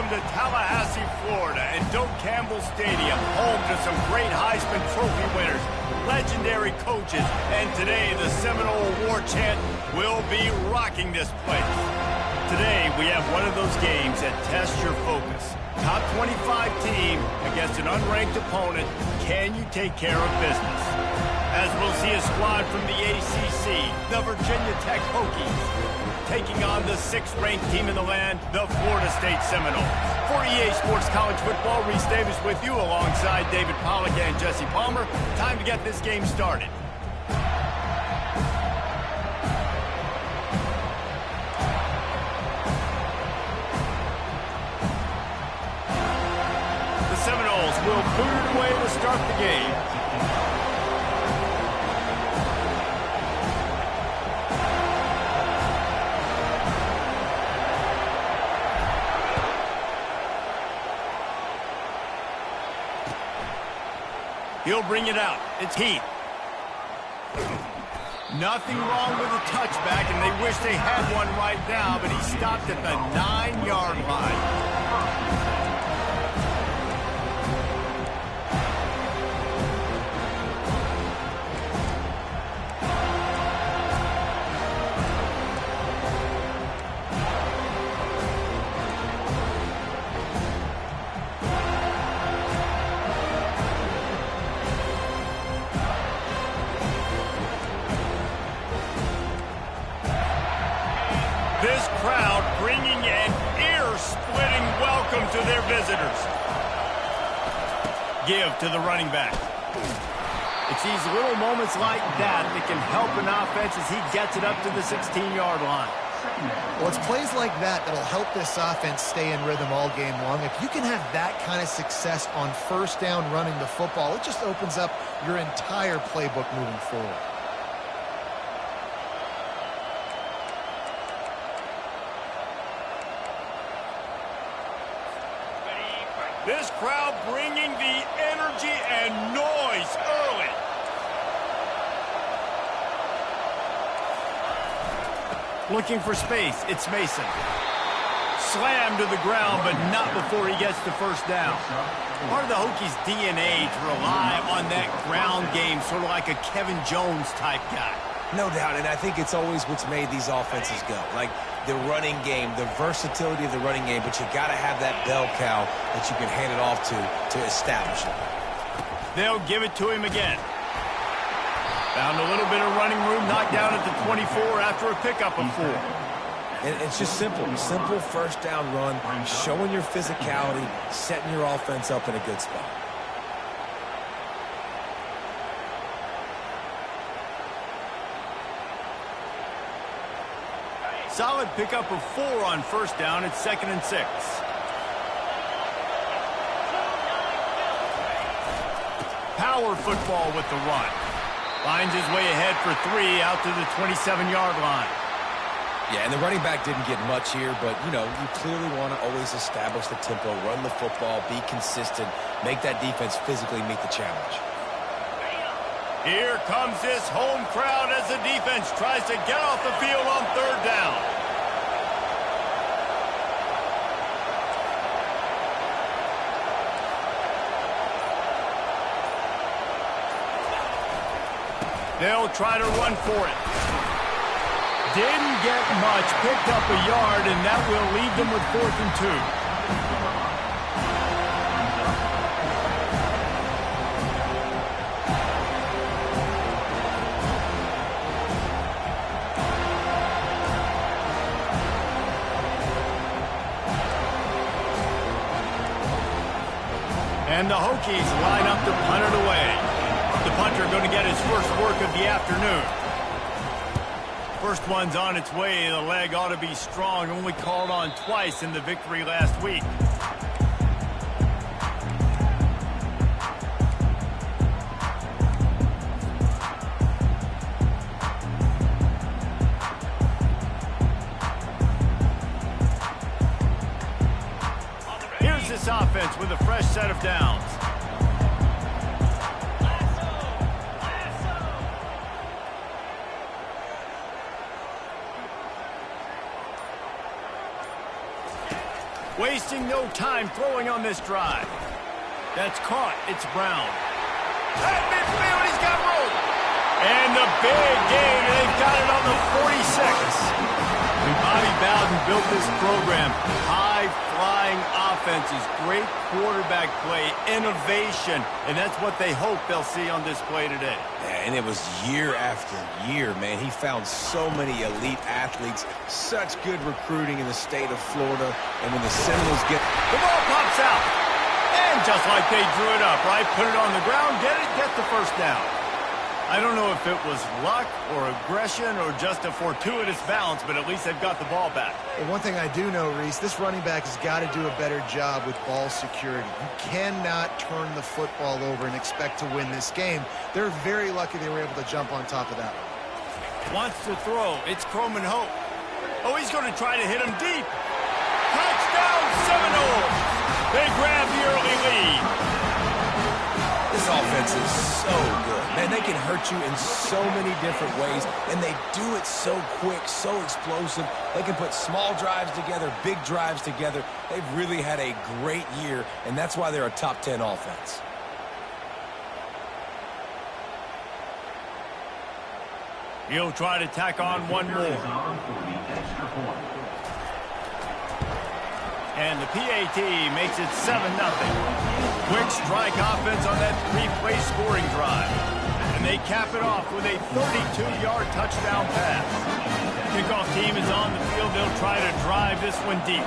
Welcome to Tallahassee, Florida, and Doak Campbell Stadium, home to some great Heisman Trophy winners, legendary coaches, and today the Seminole War Chant will be rocking this place. Today, we have one of those games that tests your focus. Top 25 team against an unranked opponent. Can you take care of business? As we'll see a squad from the ACC, the Virginia Tech Hokies, taking on the 6th-ranked team in the land, the Florida State Seminoles. For EA Sports College Football, Reese Davis with you alongside David Pollack and Jesse Palmer. Time to get this game started. The Seminoles will boot it away to start the game. He'll bring it out. It's Heath. Nothing wrong with the touchback, and they wish they had one right now, but he stopped at the 9-yard line. This crowd bringing an ear-splitting welcome to their visitors. Give to the running back. It's these little moments like that that can help an offense as he gets it up to the 16-yard line. Well, it's plays like that that'll help this offense stay in rhythm all game long. If you can have that kind of success on first down running the football, it just opens up your entire playbook moving forward. This crowd bringing the energy and noise early. Looking for space, it's Mason. Slammed to the ground, but not before he gets the first down. Part of the Hokies' DNA to rely on that ground game, sort of like a Kevin Jones type guy. No doubt, and I think it's always what's made these offenses go. Like the running game, the versatility of the running game, but you got to have that bell cow that you can hand it off to establish it. They'll give it to him again. Found a little bit of running room, knocked down at the 24 after a pickup of 4. And it's just simple first down run, showing your physicality, setting your offense up in a good spot. Solid pickup of 4 on first down. It's 2nd and 6. Power football with the run. Finds his way ahead for 3 out to the 27-yard line. Yeah, and the running back didn't get much here, but, you clearly want to always establish the tempo, run the football, be consistent, make that defense physically meet the challenge. Here comes this home crowd as the defense tries to get off the field on 3rd down. They'll try to run for it. Didn't get much, picked up a yard, and that will leave them with 4th and 2. And the Hokies line up to punt it away. The punter going to get his first work of the afternoon. First one's on its way. The leg ought to be strong. Only called on twice in the victory last week. Here's this offense with a fresh set of downs. wasting no time throwing on this drive. That's caught. It's Brown. At midfield, he's got room. And the big gain, and they've got it on the 46. Bobby Bowden built this program. High-flying offenses, great quarterback play, innovation, and that's what they hope they'll see on display today. Yeah, and it was year after year, man. He found so many elite athletes, such good recruiting in the state of Florida, and when the Seminoles get... The ball pops out, and just like they drew it up, right? Put it on the ground, get the first down. I don't know if it was luck or aggression or just a fortuitous balance, but at least they've got the ball back. Well, one thing I do know, Reese, this running back has got to do a better job with ball security. You cannot turn the football over and expect to win this game. They're very lucky they were able to jump on top of that one. Wants to throw. It's Croman Hope. Oh, he's going to try to hit him deep. Touchdown, Seminoles! They grab the early lead. This offense is so good. Man, they can hurt you in so many different ways, and they do it so quick, so explosive. They can put small drives together, big drives together. They've really had a great year, and that's why they're a top 10 offense. He'll try to tack on one more. And the PAT makes it 7-0. Quick strike offense on that 3-play scoring drive. And they cap it off with a 32-yard touchdown pass. Kickoff team is on the field. They'll try to drive this one deep.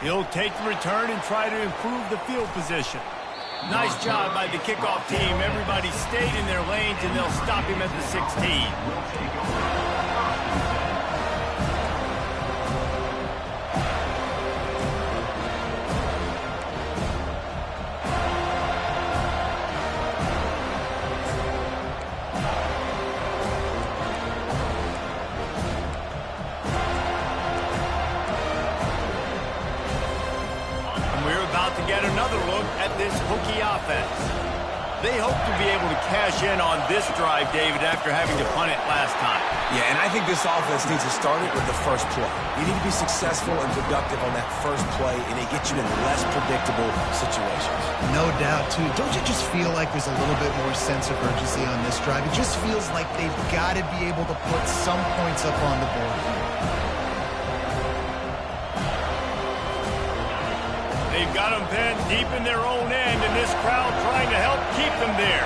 He'll take the return and try to improve the field position. Nice job by the kickoff team. Everybody stayed in their lanes, and they'll stop him at the 16. To get another look at this Hokie offense. They hope to be able to cash in on this drive, David, after having to punt it last time. Yeah, and I think this offense needs to start it with the first play. You need to be successful and productive on that first play, and it gets you in less predictable situations. No doubt, too. Don't you just feel like there's a little bit more sense of urgency on this drive? It just feels like they've got to be able to put some points up on the board here. They've got them pinned deep in their own end, and this crowd trying to help keep them there.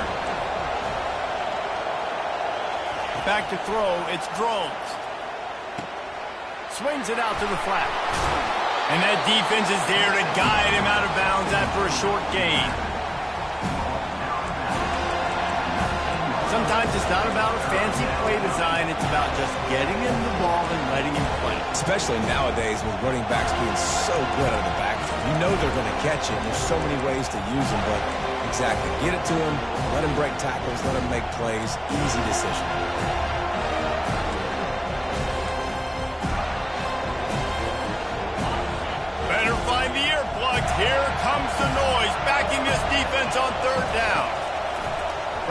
Back to throw, it's Drones. Swings it out to the flat. And that defense is there to guide him out of bounds after a short gain. Sometimes it's not about a fancy play design, it's about just getting him the ball and letting him play. Especially nowadays with running backs being so good out of the backfield. You know they're going to catch him. There's so many ways to use him, but exactly. Get it to him, let him break tackles, let him make plays. Easy decision. Better find the earplugs. Here comes the noise, backing this defense on third down.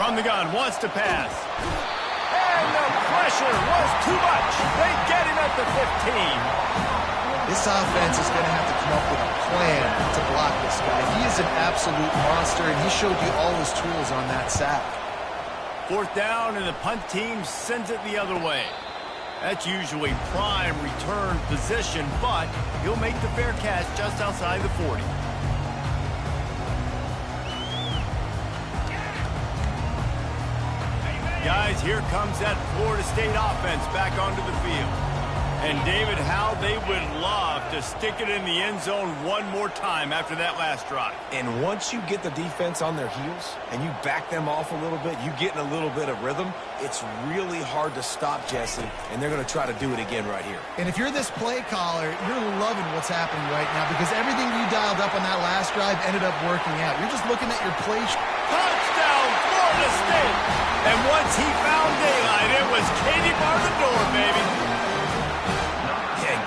From the gun, wants to pass. And the pressure was too much. They get him at the 15. This offense is going to have to come up with a plan to block this guy. He is an absolute monster, and he showed you all his tools on that sack. Fourth down, and the punt team sends it the other way. That's usually prime return position, but he'll make the fair catch just outside the 40. Guys, here comes that Florida State offense back onto the field. And, David, how they would love to stick it in the end zone one more time after that last drive. And once you get the defense on their heels and you back them off a little bit, you get in a little bit of rhythm, it's really hard to stop, Jesse, and they're going to try to do it again right here. And if you're this play caller, you're loving what's happening right now because everything you dialed up on that last drive ended up working out. You're just looking at your play. Touchdown, Florida State! And once he found daylight, it was Katie bar the door, baby.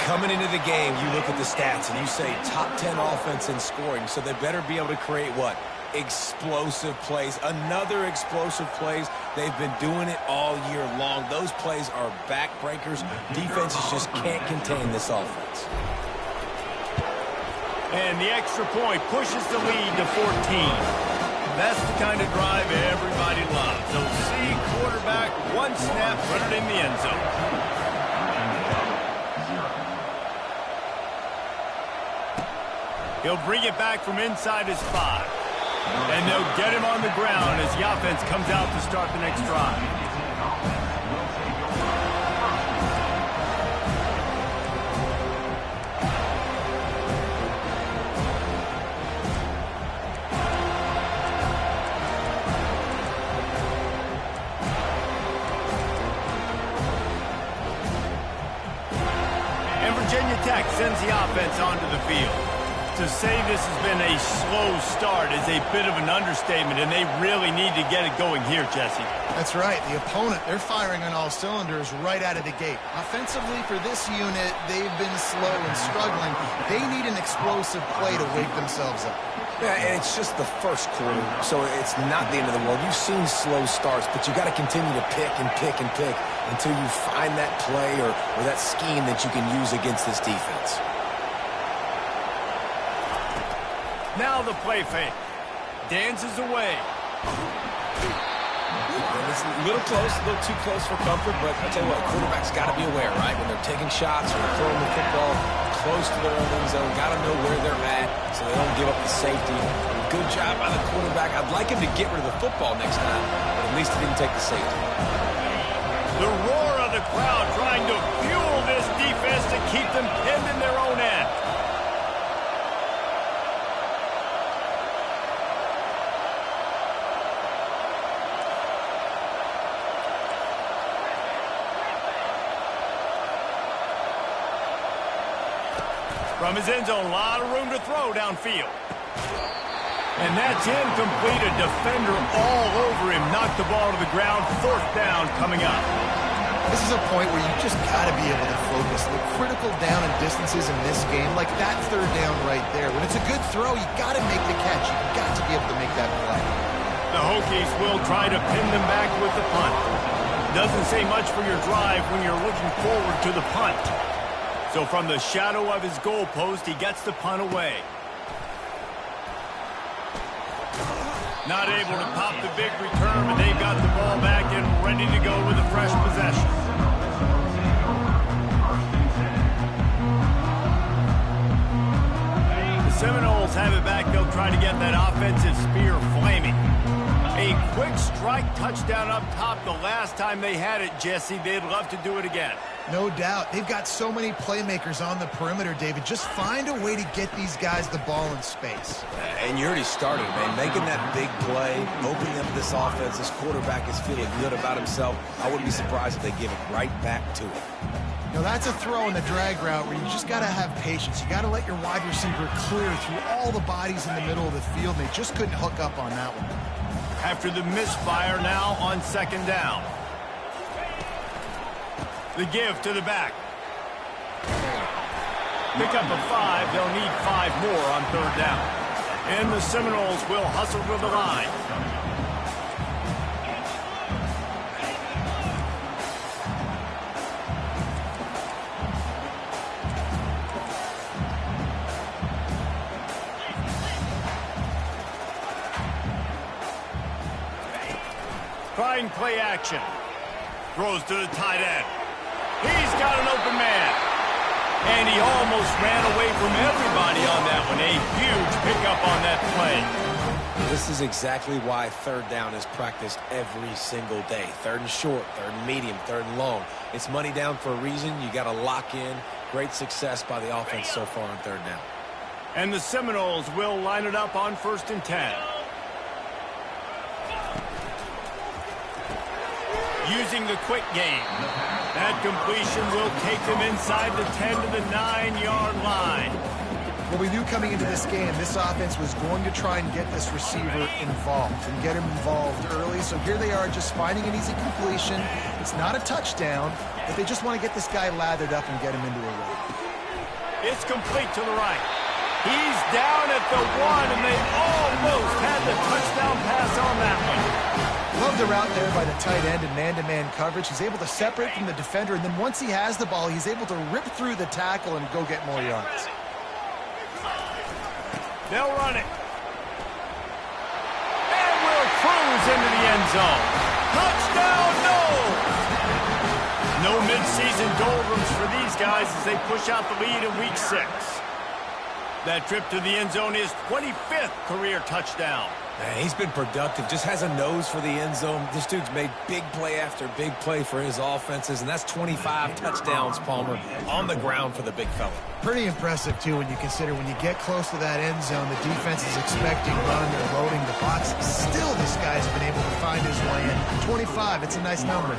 Coming into the game, you look at the stats and you say top 10 offense in scoring, so they better be able to create what? explosive plays. Another explosive plays. They've been doing it all year long. Those plays are backbreakers. Defenses just can't contain this offense. And the extra point pushes the lead to 14. That's the kind of drive everybody loves. So see quarterback, one snap, run it in the end zone. He'll bring it back from inside his 5. And they'll get him on the ground as the offense comes out to start the next drive. And Virginia Tech sends the offense onto the field. To say this has been a slow start is a bit of an understatement, and they really need to get it going here, Jesse. That's right. The opponent, they're firing on all cylinders right out of the gate. Offensively, for this unit, they've been slow and struggling. They need an explosive play to wake themselves up. Yeah, and it's just the first quarter, so it's not the end of the world. You've seen slow starts, but you got to continue to pick and pick and pick until you find that play or that scheme that you can use against this defense. Now the play fake. Dances away. It's a little close, a little too close for comfort, but I tell you what, quarterback's got to be aware, right? When they're taking shots or throwing the football close to their own end zone, got to know where they're at so they don't give up the safety. Good job by the quarterback. I'd like him to get rid of the football next time, but at least he didn't take the safety. The roar of the crowd trying to fuel this defense to keep them pinned in their own end. From his end zone, a lot of room to throw downfield. And that's incomplete. A defender all over him. Knocked the ball to the ground. 4th down coming up. This is a point where you just got to be able to focus. The critical down and distances in this game, like that 3rd down right there. When it's a good throw, you got to make the catch. You've got to be able to make that play. The Hokies will try to pin them back with the punt. Doesn't say much for your drive when you're looking forward to the punt. So from the shadow of his goalpost, he gets the punt away. Not able to pop the big return, but they've got the ball back and ready to go with a fresh possession. The Seminoles have it back. They'll try to get that offensive spear flaming. A quick strike touchdown up top the last time they had it, Jesse. They'd love to do it again. No doubt. They've got so many playmakers on the perimeter, David. Just find a way to get these guys the ball in space. And you already started, man. Making that big play, opening up this offense. This quarterback is feeling good about himself. I wouldn't be surprised if they give it right back to him. You know, that's a throw in the drag route where you just got to have patience. You got to let your wide receiver clear through all the bodies in the middle of the field, and they just couldn't hook up on that one. After the misfire, now on 2nd down. The give to the back. Pick up a 5. They'll need 5 more on 3rd down. And the Seminoles will hustle to the line. Trying play action. Throws to the tight end. He's got an open man. And he almost ran away from everybody on that one. A huge pickup on that play. This is exactly why 3rd down is practiced every single day. 3rd and short, 3rd and medium, 3rd and long. It's money down for a reason. You got to lock in. Great success by the offense so far on 3rd down. And the Seminoles will line it up on 1st and 10. Using the quick game. That completion will take them inside the 10 to the 9-yard line. Well, we knew coming into this game, this offense was going to try and get this receiver involved and get him involved early. So here they are just finding an easy completion. It's not a touchdown, but they just want to get this guy lathered up and get him into a run. It's complete to the right. He's down at the 1, and they almost had the touchdown pass on that one. Love the route there by the tight end in man-to-man coverage. He's able to separate from the defender, and then once he has the ball, he's able to rip through the tackle and go get more yards. They'll run it. And will cruise into the end zone. Touchdown, no! No midseason doldrums for these guys as they push out the lead in Week 6. That trip to the end zone is 25th career touchdown. Man, he's been productive, just has a nose for the end zone. This dude's made big play after big play for his offenses, and that's 25 touchdowns, Palmer, on the ground for the big fella. Pretty impressive, too, when you consider when you get close to that end zone, the defense is expecting run, they're loading the box. Still, this guy's been able to find his way in. 25, it's a nice number.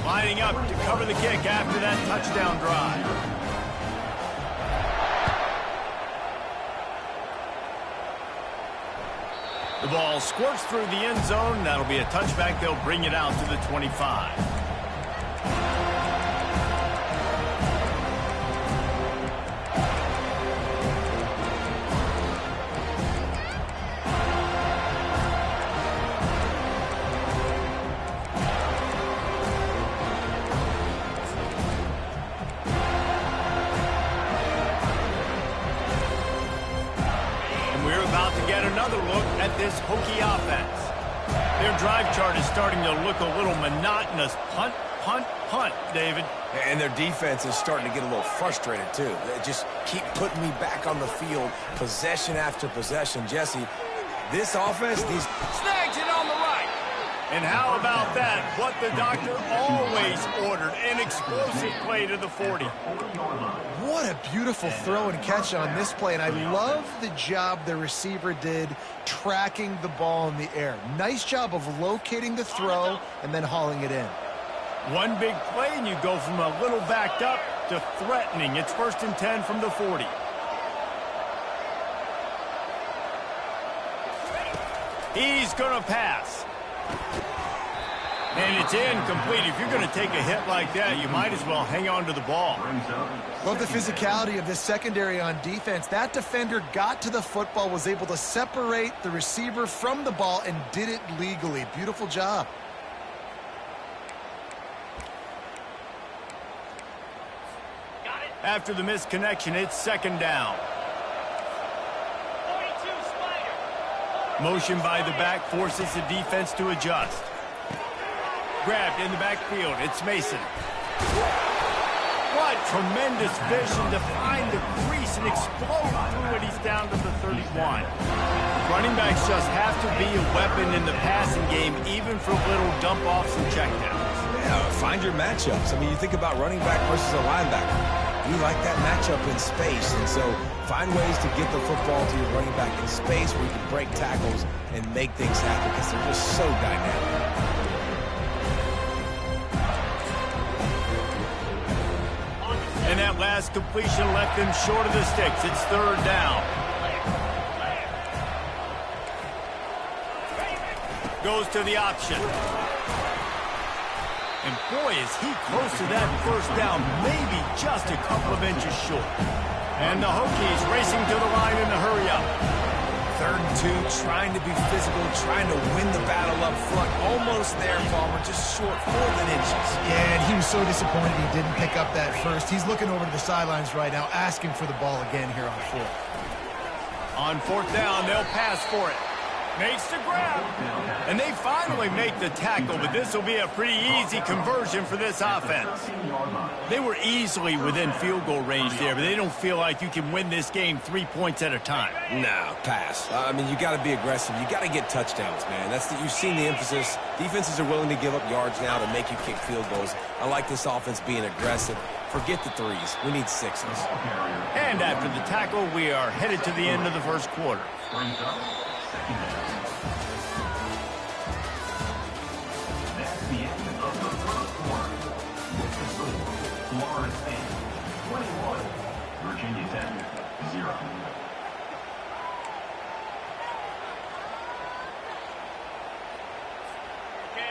Lining up to cover the kick after that touchdown drive. The ball squirts through the end zone. That'll be a touchback. They'll bring it out to the 25. Another look at this Hokie offense. Their drive chart is starting to look a little monotonous. Punt, punt, punt, David. And their defense is starting to get a little frustrated, too. They just keep putting me back on the field, possession after possession. Jesse, this offense, these... Snags it on the right. And how about that? What the doctor always ordered, an explosive play to the 40. What a beautiful throw and catch on this play, and I love the job the receiver did tracking the ball in the air. Nice job of locating the throw and then hauling it in. One big play, and you go from a little backed up to threatening. It's 1st and 10 from the 40. He's going to pass. And it's incomplete. If you're going to take a hit like that, you might as well hang on to the ball. Love the physicality of this secondary on defense. That defender got to the football, was able to separate the receiver from the ball, and did it legally. Beautiful job. After the missed connection, it's 2nd down. Motion by the back forces the defense to adjust. Grabbed in the backfield. It's Mason. What tremendous vision to find the crease and explode through it. He's down to the 31. Running backs just have to be a weapon in the passing game, even for little dump-offs and checkdowns. Yeah, find your matchups. I mean, you think about running back versus a linebacker. We like that matchup in space, and so find ways to get the football to your running back in space where you can break tackles and make things happen because they're just so dynamic. And that last completion left them short of the sticks. It's 3rd down. Goes to the option. And boy, is he close to that 1st down, maybe just a couple of inches short. And the Hokies racing to the line in a hurry up. 3rd and 2, trying to be physical, trying to win the battle up front. Almost there, Palmer, just short 4 inches. Yeah, and he was so disappointed he didn't pick up that first. He's looking over to the sidelines right now, asking for the ball again here on 4th. On 4th down, they'll pass for it. Makes the grab. And they finally make the tackle, but this will be a pretty easy conversion for this offense. They were easily within field goal range there, but they don't feel like you can win this game 3 points at a time. No, pass. I mean, you got to be aggressive. You got to get touchdowns, man. You've seen the emphasis. Defenses are willing to give up yards now to make you kick field goals. I like this offense being aggressive. Forget the 3s. We need 6s. And after the tackle, we are headed to the end of the 1st quarter. That's the end of the 1st quarter. With the score, Florida State 21, Virginia Tech 0.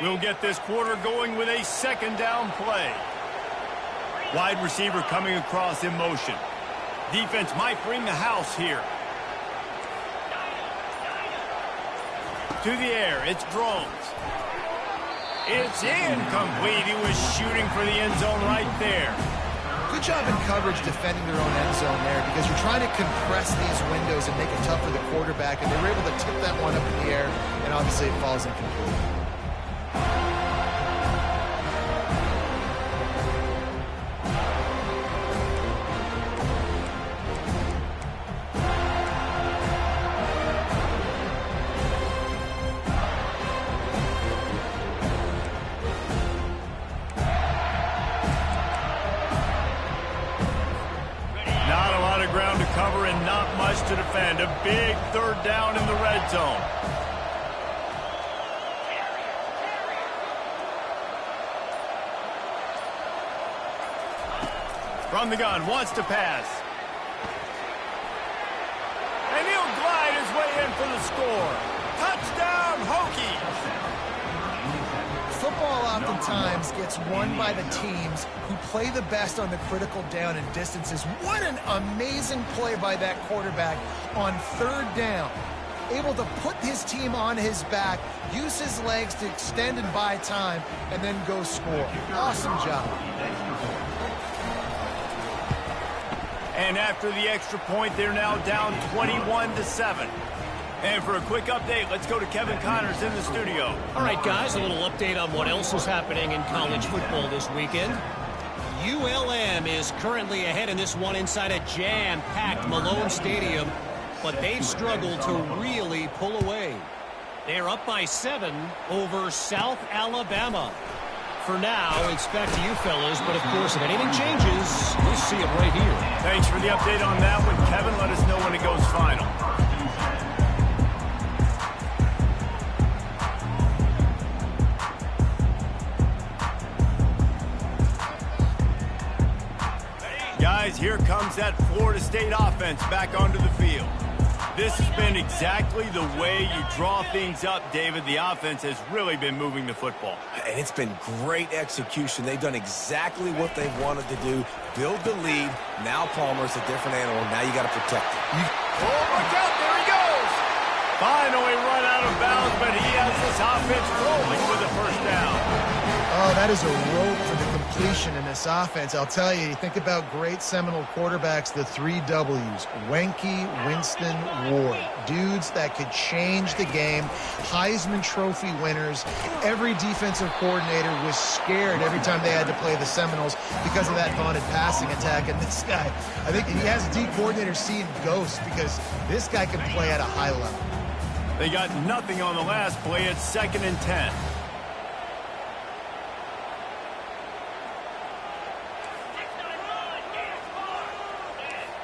We'll get this quarter going with a 2nd down play. Wide receiver coming across in motion. Defense might bring the house here. To the air, it's drones. It's incomplete. He was shooting for the end zone right there. Good job in coverage defending their own end zone there, because you're trying to compress these windows and make it tough for the quarterback, and they were able to tip that one up in the air, and obviously it falls incomplete. Cover and not much to defend. A big third down in the red zone. From the gun, wants to pass. And he'll glide his way in for the score. Touchdown, Hokies! Football oftentimes gets won by the teams who play the best on the critical down and distances. What an amazing play by that quarterback on third down. Able to put his team on his back, use his legs to extend and buy time, and then go score. Awesome job. And after the extra point, they're now down 21-7. And for a quick update, let's go to Kevin Connors in the studio. All right, guys, a little update on what else is happening in college football this weekend. ULM is currently ahead in this one inside a jam-packed Malone Stadium, but they've struggled to really pull away. They're up by 7 over South Alabama. For now, it's back to you fellas, but of course, if anything changes, we'll see it right here. Thanks for the update on that one, Kevin. Let us know when it goes final. Guys, here comes that Florida State offense back onto the field. This has been exactly the way you draw things up, David. The offense has really been moving the football. And it's been great execution. They've done exactly what they wanted to do. Build the lead. Now Palmer's a different animal. Now you got to protect him. Oh, look out. There he goes. Finally run out of bounds, but he has this offense rolling with a first down. Oh, that is a rope for the completion in this offense. I'll tell you, you think about great Seminole quarterbacks, the 3 W's, Wenke, Winston, Ward. Dudes that could change the game, Heisman Trophy winners. Every defensive coordinator was scared every time they had to play the Seminoles because of that vaunted passing attack. And this guy, I think he has D coordinators seeing ghosts because this guy can play at a high level. They got nothing on the last play. It's 2nd and 10.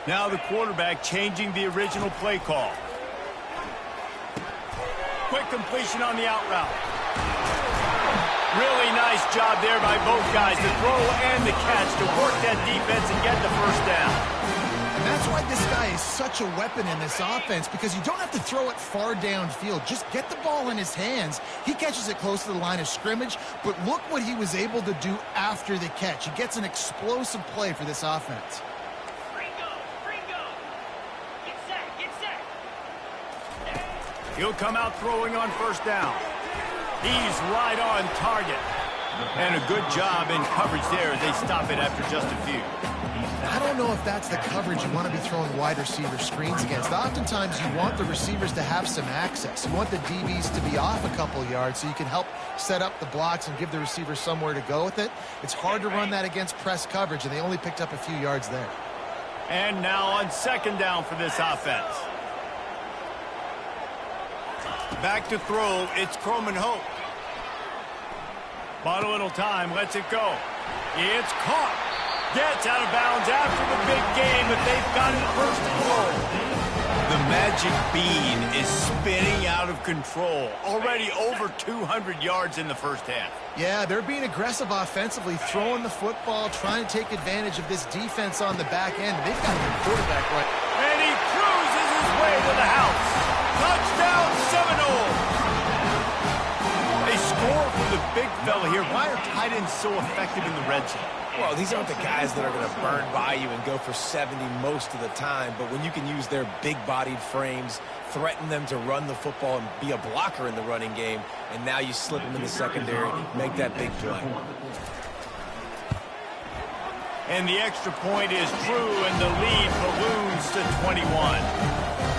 Now the quarterback changing the original play call. Quick completion on the out route. Really nice job there by both guys, the throw and the catch, to work that defense and get the first down. And that's why this guy is such a weapon in this offense, because you don't have to throw it far downfield. Just get the ball in his hands. He catches it close to the line of scrimmage, but look what he was able to do after the catch. He gets an explosive play for this offense. He'll come out throwing on first down. He's right on target. And a good job in coverage there as they stop it after just a few. I don't know if that's the coverage you want to be throwing wide receiver screens against. Oftentimes you want the receivers to have some access. You want the DBs to be off a couple yards so you can help set up the blocks and give the receivers somewhere to go with it. It's hard to run that against press coverage, and they only picked up a few yards there. And now on 2nd down for this offense. Back to throw, it's Croman Hope. Bought a little time, lets it go. It's caught. Gets out of bounds after the big game, but they've got it first and goal. The magic bean is spinning out of control. Already over 200 yards in the first half. Yeah, they're being aggressive offensively, throwing the football, trying to take advantage of this defense on the back end. They've got their quarterback right. And he cruises his way to the house. Touchdown, Seminole! They score for the big fella here. Why are tight ends so effective in the red zone? Well, these aren't the guys that are going to burn by you and go for 70 most of the time, but when you can use their big-bodied frames, threaten them to run the football and be a blocker in the running game, and now you slip them in the secondary, make that big play. And the extra point is true, and the lead balloons to 21.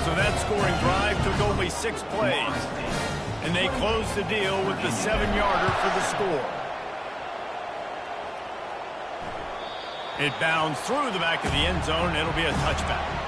So that scoring drive took only 6 plays. And they closed the deal with the 7-yarder for the score. It bounds through the back of the end zone, and it'll be a touchback.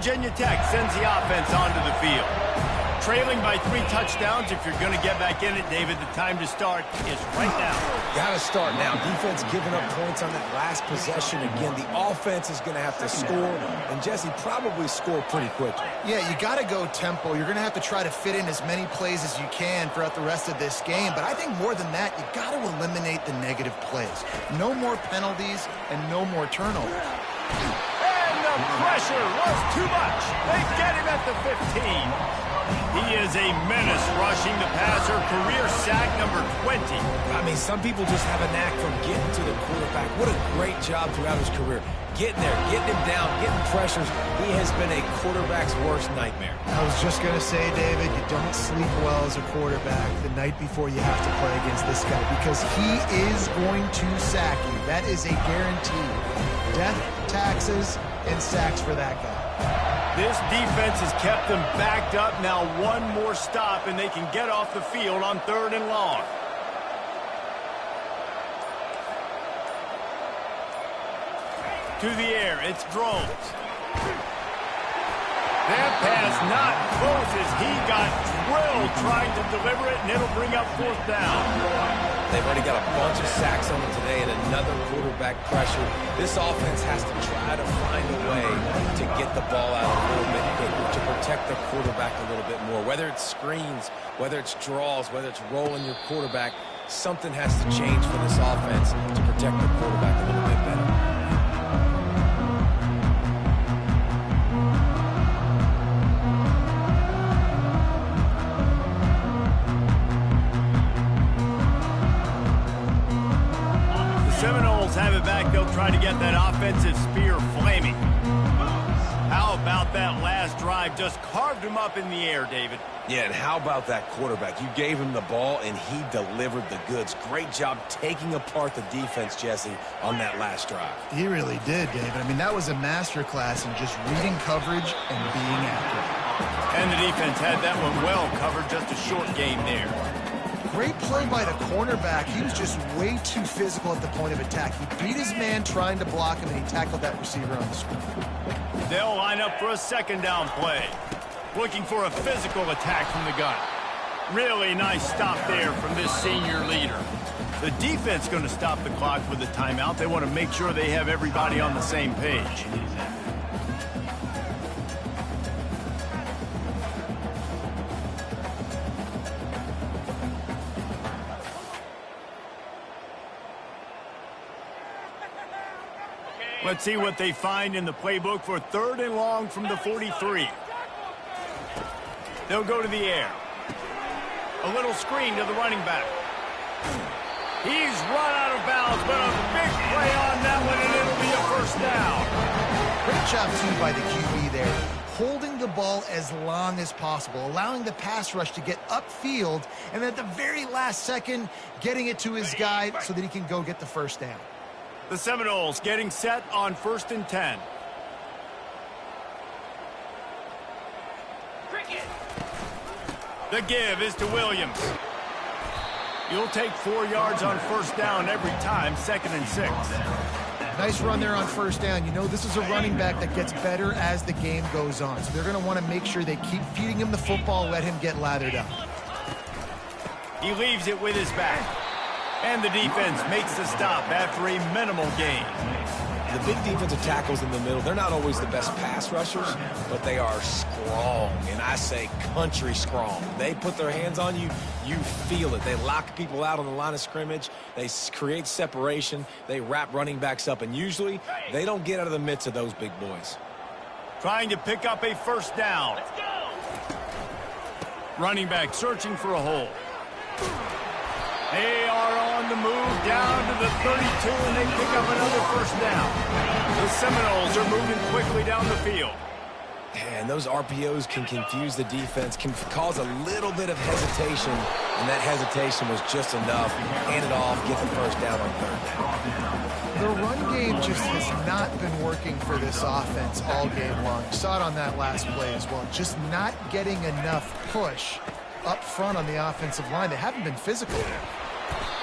Virginia Tech sends the offense onto the field. Trailing by 3 touchdowns. If you're going to get back in it, David, the time to start is right now. Got to start now. Defense giving up points on that last possession. Again, the offense is going to have to score, and Jesse probably score pretty quickly. Yeah, you got to go tempo. You're going to have to try to fit in as many plays as you can throughout the rest of this game, but I think more than that, you got to eliminate the negative plays. No more penalties and no more turnovers. The pressure was too much. They get him at the 15. He is a menace rushing the passer. Career sack number 20. I mean, some people just have a knack for getting to the quarterback. What a great job throughout his career. Getting there, getting him down, getting pressures. He has been a quarterback's worst nightmare. I was just going to say, David, you don't sleep well as a quarterback the night before you have to play against this guy because he is going to sack you. That is a guarantee. Death, taxes, and sacks for that guy. This defense has kept them backed up. Now one more stop, and they can get off the field on 3rd and long. To the air, it's Drones. That pass not close as he got drilled trying to deliver it, and it'll bring up 4th down. They've already got a bunch of sacks on them today and another quarterback pressure. This offense has to try to find a way to get the ball out a little bit quicker, to protect the quarterback a little bit more. Whether it's screens, whether it's draws, whether it's rolling your quarterback, something has to change for this offense to protect the quarterback a little bit better. Seminoles have it back. They'll try to get that offensive spear flaming. How about that last drive? Just carved him up in the air, David. Yeah, and how about that quarterback? You gave him the ball, and he delivered the goods. Great job taking apart the defense, Jesse, on that last drive. He really did, David. I mean, that was a masterclass in just reading coverage and being accurate. And the defense had that one well covered. Just a short game there. Great play by the cornerback. He was just way too physical at the point of attack. He beat his man trying to block him, and he tackled that receiver on the screen. They'll line up for a 2nd down play. Looking for a physical attack from the gun. Really nice stop there from this senior leader. The defense going to stop the clock with a timeout. They want to make sure they have everybody on the same page. Let's see what they find in the playbook for 3rd and long from the 43. They'll go to the air. A little screen to the running back. He's run out of bounds, but a big play on that one, and it'll be a 1st down. Great job, too, by the QB there. Holding the ball as long as possible, allowing the pass rush to get upfield, and at the very last second, getting it to his guy so that he can go get the 1st down. The Seminoles getting set on 1st and 10. The give is to Williams. You'll take 4 yards on 1st down every time, 2nd and 6. Nice run there on 1st down. You know, this is a running back that gets better as the game goes on. So they're going to want to make sure they keep feeding him the football, let him get lathered up. He leaves it with his back. And the defense makes the stop after a minimal gain. The big defensive tackles in the middle, they're not always the best pass rushers, but they are strong, and I say country strong. They put their hands on you, you feel it. They lock people out on the line of scrimmage. They create separation. They wrap running backs up, and usually they don't get out of the midst of those big boys. Trying to pick up a first down. Let's go. Running back searching for a hole. They are on the move down to the 32, and they pick up another first down. The Seminoles are moving quickly down the field. And those RPOs can confuse the defense, can cause a little bit of hesitation, and that hesitation was just enough. Hand it off, get the first down on third down. The run game just has not been working for this offense all game long. You saw it on that last play as well. Just not getting enough push up front on the offensive line. They haven't been physical there.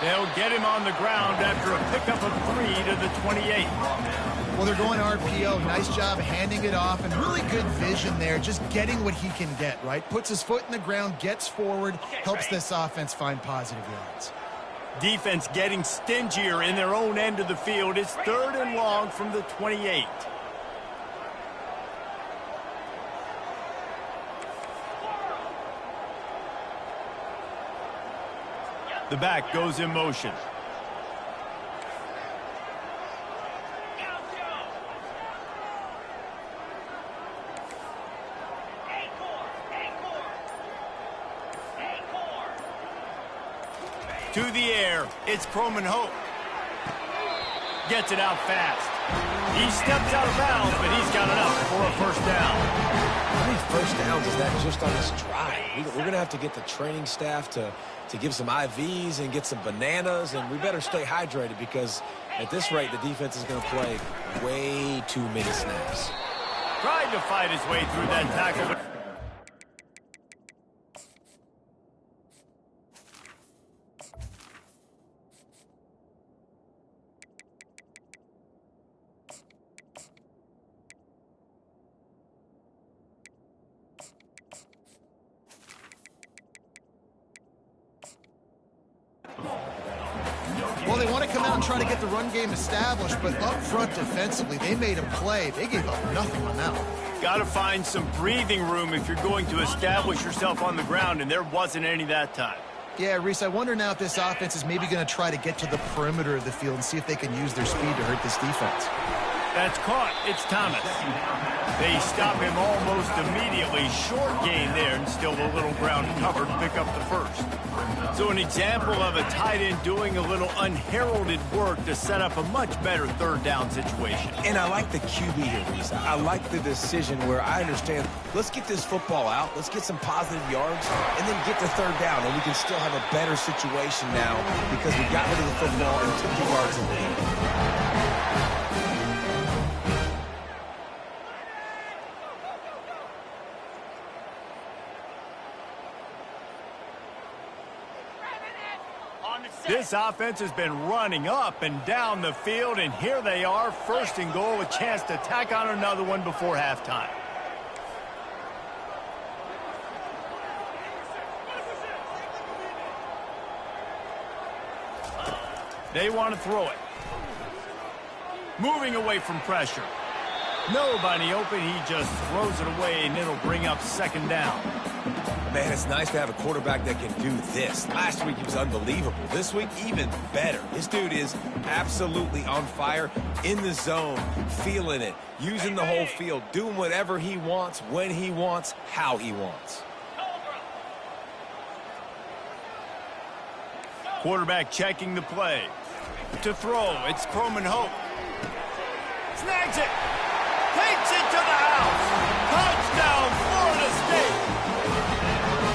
They'll get him on the ground after a pickup of 3 to the 28. Well, they're going RPO. Nice job handing it off, and really good vision there, just getting what he can get, right? Puts his foot in the ground, gets forward, helps this offense find positive yards. Defense getting stingier in their own end of the field. It's 3rd and long from the 28. The back goes in motion. To the air, it's Croman Hope. Gets it out fast. He steps out of bounds, but he's got enough for a first down. How many first downs is that just on this drive? We're going to have to get the training staff to give some IVs and get some bananas, and we better stay hydrated because at this rate, the defense is going to play way too many snaps. Tried to fight his way through that tackle. Well, they want to come out and try to get the run game established, but up front defensively, they made a play. They gave up nothing on that one. Got to find some breathing room if you're going to establish yourself on the ground, and there wasn't any that time. Yeah, Reese, I wonder now if this offense is maybe going to try to get to the perimeter of the field and see if they can use their speed to hurt this defense. That's caught. It's Thomas. They stop him almost immediately. Short gain there, and still a little ground covered to pick up the first. So an example of a tight end doing a little unheralded work to set up a much better third down situation. And I like the QB here, Reese. I like the decision where I understand, let's get this football out, let's get some positive yards, and then get to third down, and we can still have a better situation now because we got rid of the football and took the yards in the lead. This offense has been running up and down the field, and here they are, 1st and goal, a chance to tack on another one before halftime. They want to throw it. Moving away from pressure. Nobody open, he just throws it away, and it'll bring up 2nd down. Man, it's nice to have a quarterback that can do this. Last week, he was unbelievable. This week, even better. This dude is absolutely on fire, in the zone, feeling it, using the whole field, doing whatever he wants, when he wants, how he wants. Quarterback checking the play. To throw, it's Croman Hope. Snags it. Takes it to the house. Touchdown, Florida State.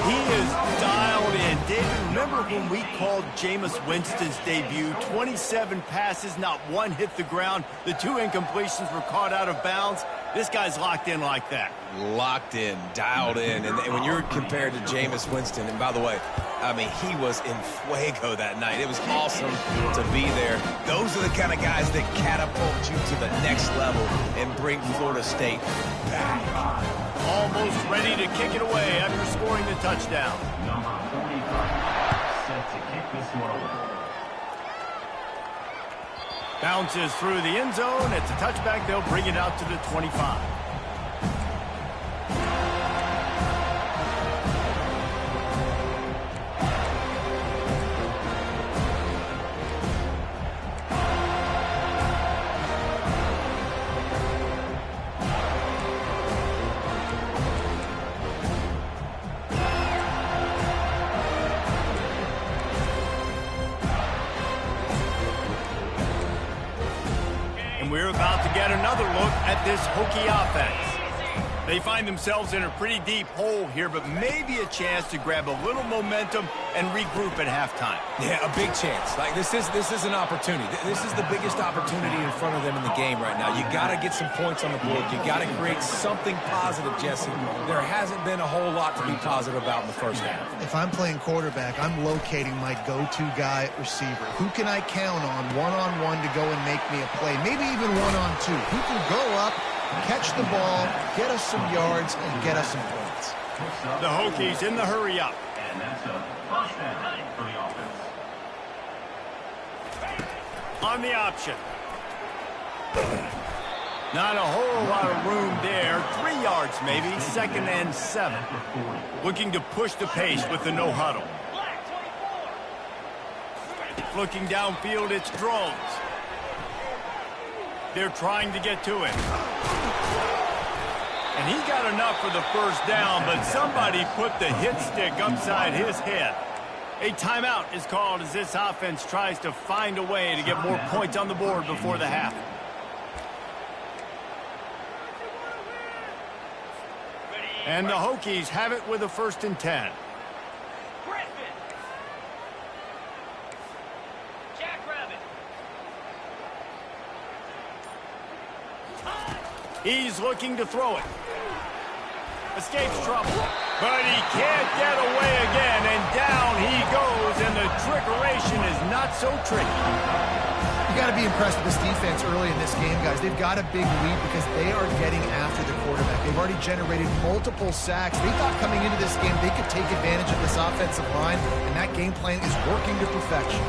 He is dialed in. David, remember when we called Jameis Winston's debut? 27 passes, not one hit the ground. The 2 incompletions were caught out of bounds. This guy's locked in like that. Locked in, dialed in. And when you're compared to Jameis Winston, and by the way, I mean, he was in fuego that night. It was awesome to be there. Those are the kind of guys that catapult you to the next level and bring Florida State back. Almost ready to kick it away after scoring the touchdown. Number 45, set to kick this one away. Bounces through the end zone. It's a touchback. They'll bring it out to the 25. We're about to get another look at this Hokie offense. They find themselves in a pretty deep hole here, but maybe a chance to grab a little momentum and regroup at halftime. Yeah, a big chance. Like this is an opportunity. This is the biggest opportunity in front of them in the game right now. You got to get some points on the board. You got to create something positive, Jesse. There hasn't been a whole lot to be positive about in the first half. If I'm playing quarterback, I'm locating my go-to guy at receiver. Who can I count on one-on-one to go and make me a play? Maybe even one-on-two. Who can go up, catch the ball, get us some yards, and get us some points. The Hokies in the hurry up. And that's a first down for the offense. On the option. Not a whole lot of room there. 3 yards maybe, 2nd and 7. Looking to push the pace with the no huddle. Looking downfield, it's Drones. They're trying to get to him. And he got enough for the first down, but somebody put the hit stick upside his head. A timeout is called as this offense tries to find a way to get more points on the board before the half. And the Hokies have it with a 1st and 10. He's looking to throw it. Escapes trouble. But he can't get away again, and down he goes, and the trickeration is not so tricky. You got to be impressed with this defense early in this game, guys. They've got a big lead because they are getting after the quarterback. They've already generated multiple sacks. They thought coming into this game they could take advantage of this offensive line, and that game plan is working to perfection.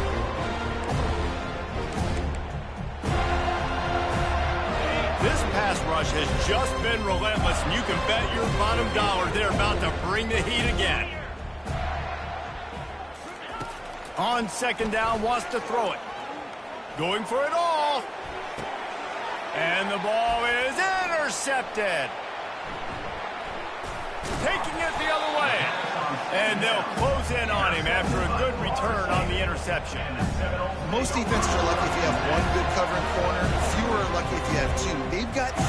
This pass rush has just been relentless, and you can bet your bottom dollar they're about to bring the heat again. On 2nd down, wants to throw it. Going for it all. And the ball is intercepted. Taking it the other way. And they'll close in on him after a good return on the interception. Most defenses are lucky if you have one good covering corner. Fewer are lucky if you have 2. They've got 3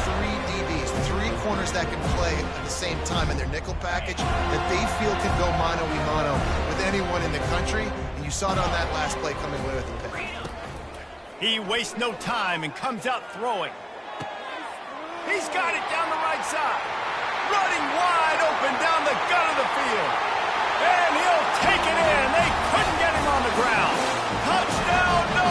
DBs, 3 corners that can play at the same time in their nickel package that they feel can go mano-a-mano with anyone in the country. And you saw it on that last play coming away with the pick. He wastes no time and comes out throwing. He's got it down the right side. Running wide open down the gut of the field. And he'll take it in. They couldn't get him on the ground. Touchdown, no!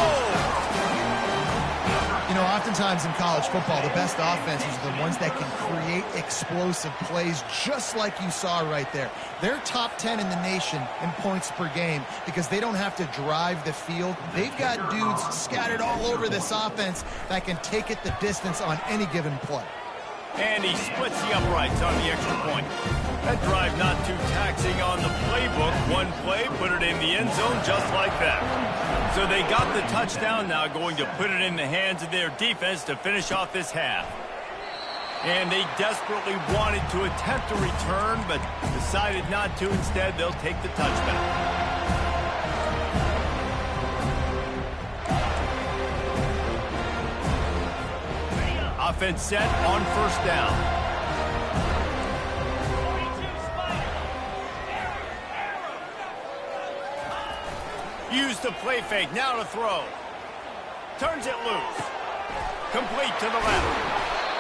You know, oftentimes in college football, the best offenses are the ones that can create explosive plays just like you saw right there. They're top 10 in the nation in points per game because they don't have to drive the field. They've got dudes scattered all over this offense that can take it the distance on any given play. And he splits the uprights on the extra point. That drive not too taxing on the playbook. One play, put it in the end zone just like that. So they got the touchdown, now going to put it in the hands of their defense to finish off this half. And they desperately wanted to attempt a return, but decided not to. Instead, they'll take the touchback. Offense set on 1st down. Use the play fake, now to throw. Turns it loose. Complete to the left.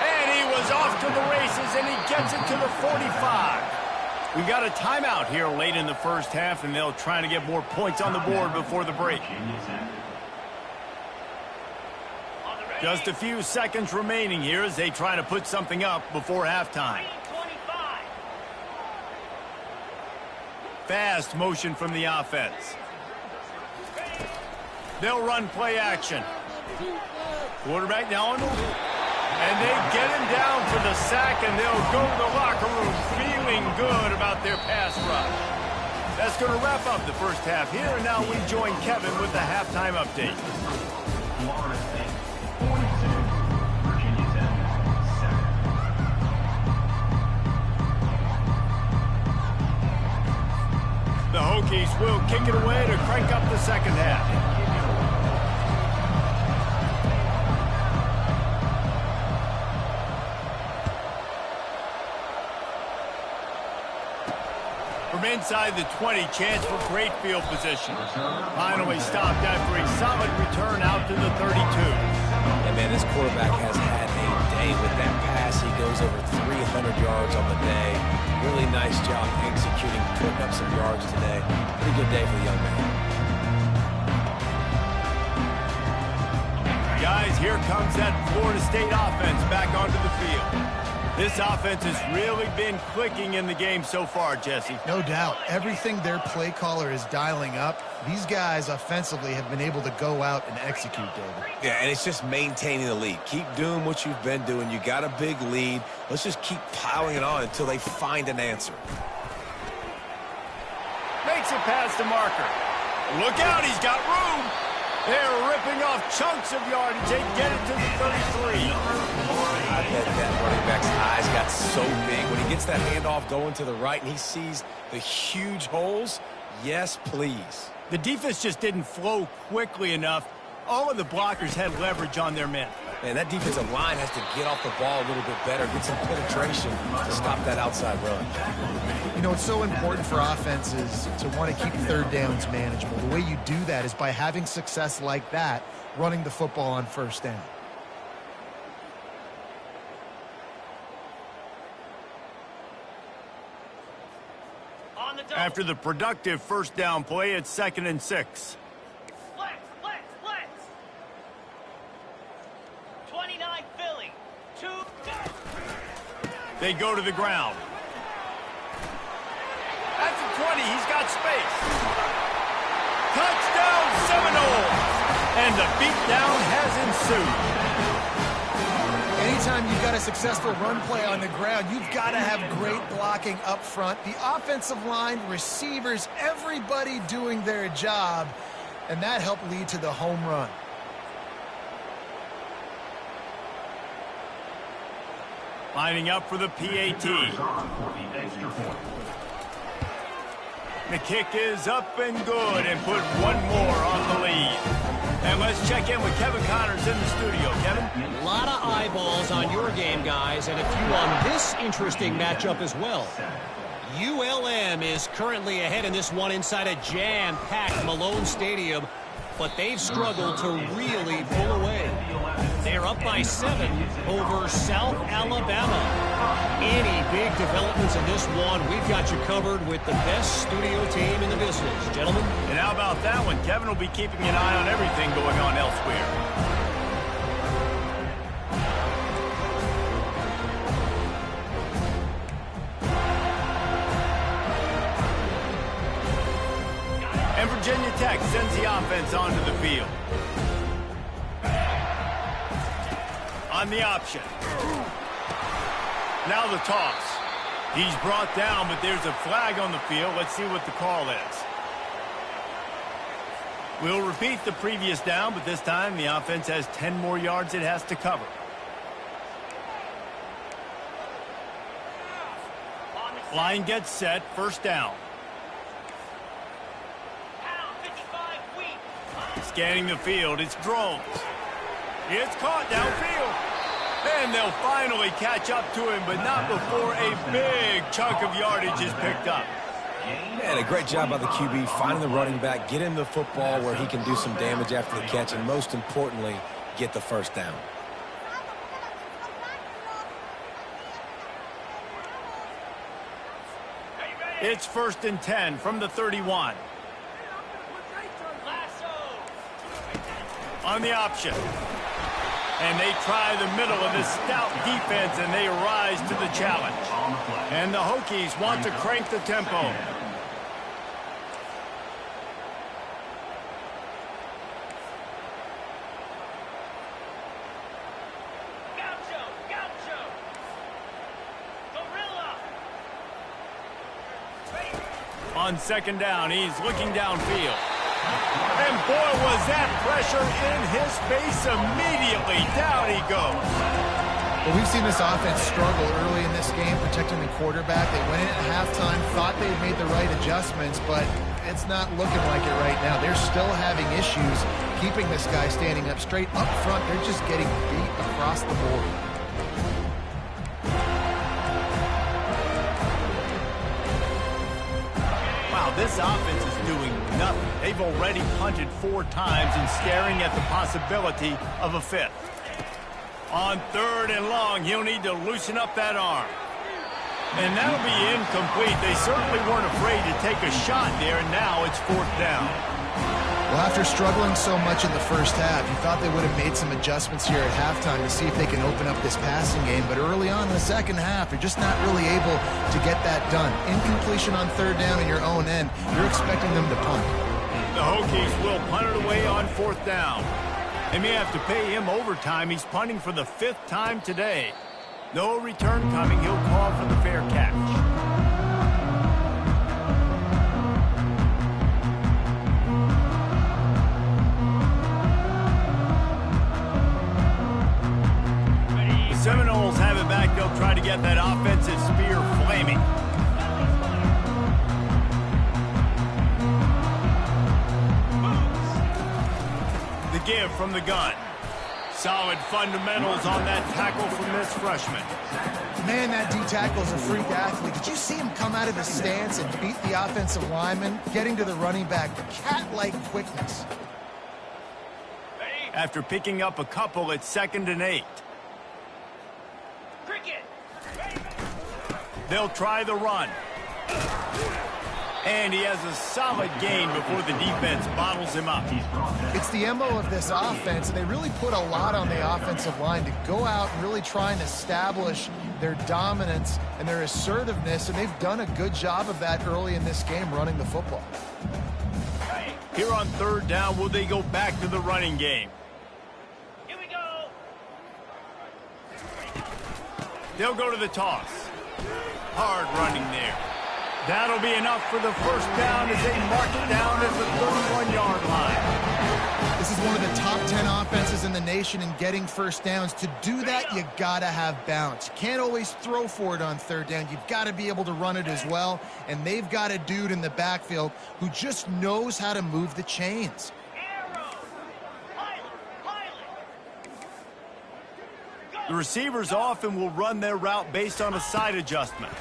And he was off to the races, and he gets it to the 45. We got a timeout here late in the first half, and they'll try to get more points on the board before the break. Just a few seconds remaining here as they try to put something up before halftime. Fast motion from the offense. They'll run play action. Quarterback now on the move. And they get him down for the sack, and they'll go to the locker room feeling good about their pass rush. That's going to wrap up the first half here, and now we join Kevin with the halftime update. Florida State 42, Virginia Tech 7. The Hokies will kick it away to crank up the second half. From inside the 20, chance for great field position. Finally stopped after a solid return out to the 32. And man, this quarterback has had a day with that pass. He goes over 300 yards on the day. Really nice job executing, putting up some yards today. Pretty good day for the young man. Guys, here comes that Florida State offense back onto the field. This offense has really been clicking in the game so far, Jesse. No doubt. Everything their play caller is dialing up, these guys offensively have been able to go out and execute, David. Yeah, and it's just maintaining the lead. Keep doing what you've been doing. You got a big lead. Let's just keep piling it on until they find an answer. Makes it past the marker. Look out, he's got room. They're ripping off chunks of yardage. They get it to the 33. I bet that running back's eyes got so big. When he gets that handoff going to the right and he sees the huge holes, yes, please. The defense just didn't flow quickly enough. All of the blockers had leverage on their men. Man, that defensive line has to get off the ball a little bit better, get some penetration to stop that outside run. You know, it's so important for offenses to want to keep third downs manageable. The way you do that is by having success like that, running the football on first down. After the productive first down play, it's 2nd and 6. Flex. 29 Philly. 2. They go to the ground. At the 20, he's got space. Touchdown Seminoles! And the beatdown has ensued. Anytime you've got a successful run play on the ground, you've got to have great blocking up front. The offensive line, receivers, everybody doing their job, and that helped lead to the home run. Lining up for the PAT. The kick is up and good, and put one more on the lead. And let's check in with Kevin Connors in the studio. Kevin? A lot of eyeballs on your game, guys, and a few on this interesting matchup as well. ULM is currently ahead in this one inside a jam-packed Malone Stadium, but they've struggled to really pull away. They're up by 7 over South Alabama. Any big developments in this one, we've got you covered with the best studio team in the business. Gentlemen? And how about that one? Kevin will be keeping an eye on everything going on elsewhere. And Virginia Tech sends the offense onto the field. On the option. Now the toss. He's brought down, but there's a flag on the field. Let's see what the call is. We'll repeat the previous down, but this time the offense has 10 more yards it has to cover. Line gets set, first down. Scanning the field, it's drones. It's caught downfield. And they'll finally catch up to him, but not before a big chunk of yardage is picked up. Man, a great job by the QB, finding the running back, get him the football where he can do some damage after the catch, and most importantly, get the first down. It's 1st and 10 from the 31. On the option. And they try the middle of this stout defense, and they rise to the challenge. And the Hokies want to crank the tempo. On second down, he's looking downfield. And boy, was that pressure in his face immediately. Down he goes. Well, we've seen this offense struggle early in this game protecting the quarterback. They went in at halftime, thought they had made the right adjustments, but it's not looking like it right now. They're still having issues keeping this guy standing up straight. Up front, they're just getting beat across the board. Wow, this offense is doing nothing. They've already punted 4 times and staring at the possibility of a 5th. On 3rd and long, he'll need to loosen up that arm. And that'll be incomplete. They certainly weren't afraid to take a shot there, and now it's 4th down. Well, after struggling so much in the first half, you thought they would have made some adjustments here at halftime to see if they can open up this passing game. But early on in the second half, you're just not really able to get that done. Incompletion on 3rd down in your own end, you're expecting them to punt. The Hokies will punt it away on 4th down. They may have to pay him overtime. He's punting for the 5th time today. No return coming. He'll call for the fair catch. The Seminoles have it back. They'll try to get that offensive spear flaming. The give from the gun. Solid fundamentals on that tackle from this freshman. Man, that D-tackle's a freak athlete. Did you see him come out of the stance and beat the offensive lineman, getting to the running back? Cat-like quickness. After picking up a couple at 2nd and 8. Cricket. They'll try the run. And he has a solid gain before the defense bottles him up. It's the MO of this offense, and they really put a lot on the offensive line to go out and really try and establish their dominance and their assertiveness, and they've done a good job of that early in this game running the football. Here on 3rd down, will they go back to the running game? Here we go. They'll go to the toss. Hard running there. That'll be enough for the 1st down as they mark it down at the 31-yard line. This is one of the top 10 offenses in the nation in getting 1st downs. To do that, you got to have balance. You can't always throw for it on 3rd down. You've got to be able to run it as well. And they've got a dude in the backfield who just knows how to move the chains. The receivers often will run their route based on a side adjustment.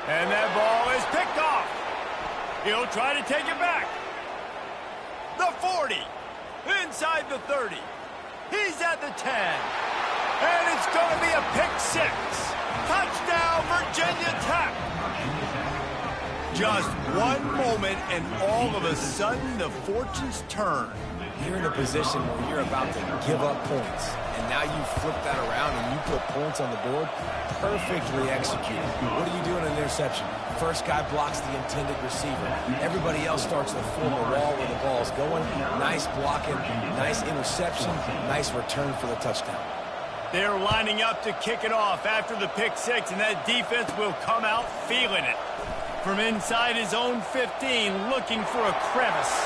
And that ball is picked off. He'll try to take it back. The 40. Inside the 30. He's at the 10. And it's going to be a pick 6. Touchdown, Virginia Tech. Just one moment, and all of a sudden, the fortunes turn. You're in a position where you're about to give up points, and now you flip that around and you put points on the board. Perfectly executed. What do you do in an interception? First guy blocks the intended receiver. Everybody else starts to form a wall where the ball's going. Nice blocking, nice interception, nice return for the touchdown. They're lining up to kick it off after the pick 6, and that defense will come out feeling it. From inside his own 15, looking for a crevice.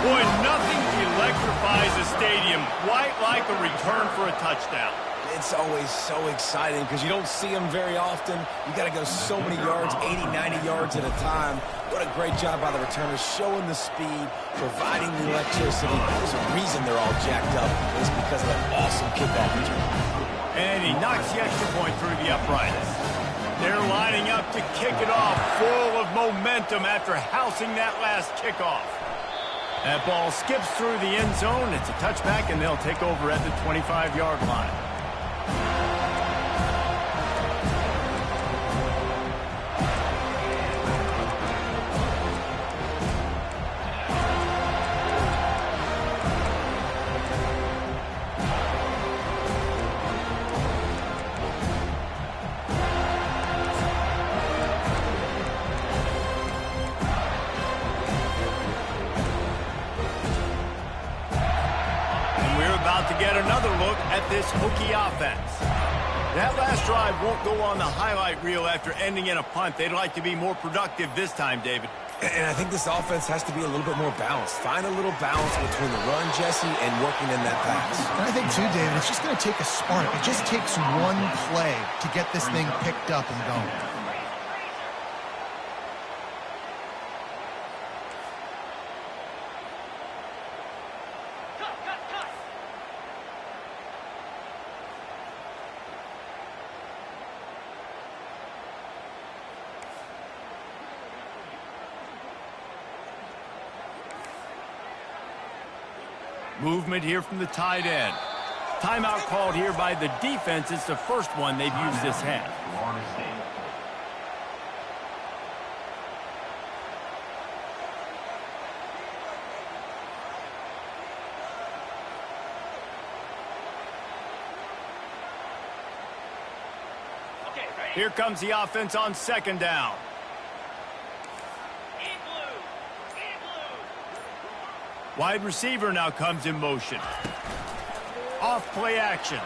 Boy, nothing electrifies a stadium quite like a return for a touchdown. It's always so exciting because you don't see them very often. You got to go so many yards, 80, 90 yards at a time. What a great job by the returners, showing the speed, providing the electricity. There's a reason they're all jacked up. It's because of that awesome kickoff return. And he knocks the extra point through the uprights. They're lining up to kick it off, full of momentum after housing that last kickoff. That ball skips through the end zone. It's a touchback, and they'll take over at the 25-yard line. this Hokie offense. That last drive won't go on the highlight reel after ending in a punt. They'd like to be more productive this time, David. And I think this offense has to be a little bit more balanced. Find a little balance between the run, Jesse, and working in that pass. And I think, too, David, it's just going to take a spark. It just takes one play to get this thing picked up and going. Movement here from the tight end. Timeout called here by the defense. It's the first one they've used this half. Here comes the offense on second down. Wide receiver now comes in motion. Off play action.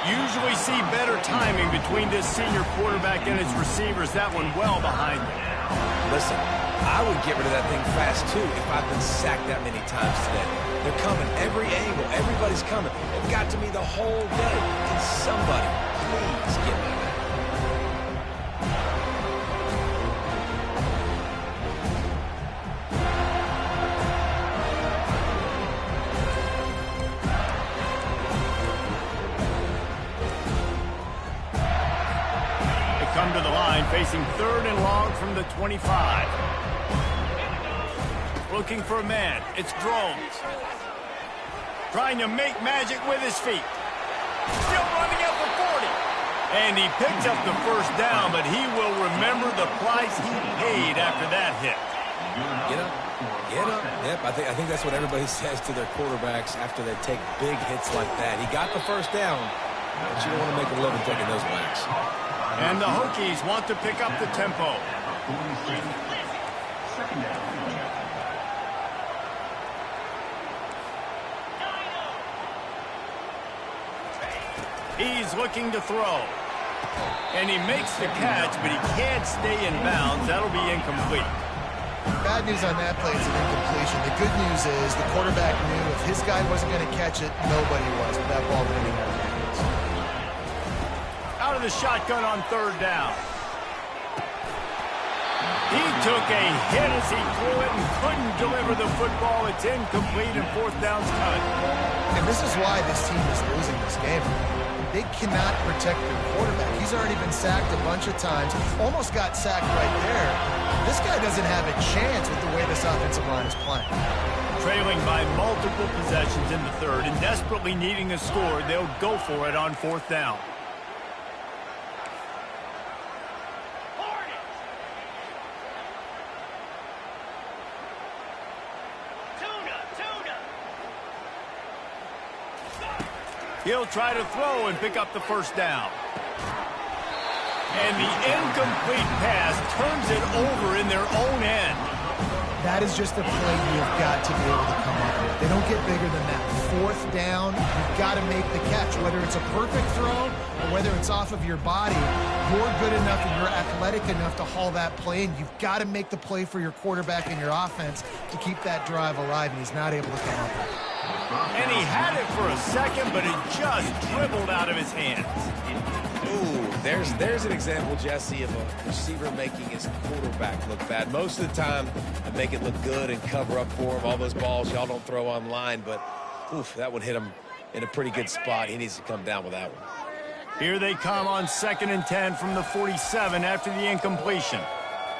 Usually see better timing between this senior quarterback and his receivers. That one well behind them. Listen, I would get rid of that thing fast, too, if I've been sacked that many times today. They're coming every angle. Everybody's coming. It got to me the whole day. Can somebody please get me that? Come to the line, facing third and long from the 25. Looking for a man. It's Drones. Trying to make magic with his feet. Still running up for 40. And he picks up the first down, but he will remember the price he paid after that hit. Get up. Get up. Yep, I think that's what everybody says to their quarterbacks after they take big hits like that. He got the first down, but you don't want to make a living taking those whacks. And the Hokies want to pick up the tempo. He's looking to throw. And he makes the catch, but he can't stay in bounds. That'll be incomplete. Bad news on that play, it's an incompletion. The good news is the quarterback knew if his guy wasn't going to catch it, nobody was with that ball running out of hands. Out of the shotgun on third down. He took a hit as he threw it and couldn't deliver the football. It's incomplete and fourth down's cut. And this is why this team is losing this game. They cannot protect their quarterback. He's already been sacked a bunch of times. Almost got sacked right there. This guy doesn't have a chance with the way this offensive line is playing. Trailing by multiple possessions in the third and desperately needing a score, they'll go for it on fourth down. He'll try to throw and pick up the first down. And the incomplete pass turns it over in their own end. That is just a play you've got to be able to come up with. They don't get bigger than that. Fourth down, you've got to make the catch. Whether it's a perfect throw or whether it's off of your body, you're good enough and you're athletic enough to haul that play, and you've got to make the play for your quarterback and your offense to keep that drive alive, and he's not able to come up with it. And he had it for a second, but it just dribbled out of his hands. Ooh, there's an example, Jesse, of a receiver making his quarterback look bad. Most of the time, they make it look good and cover up for him. All those balls y'all don't throw online, but oof, that one hit him in a pretty good spot. He needs to come down with that one. Here they come on 2nd and 10 from the 47 after the incompletion.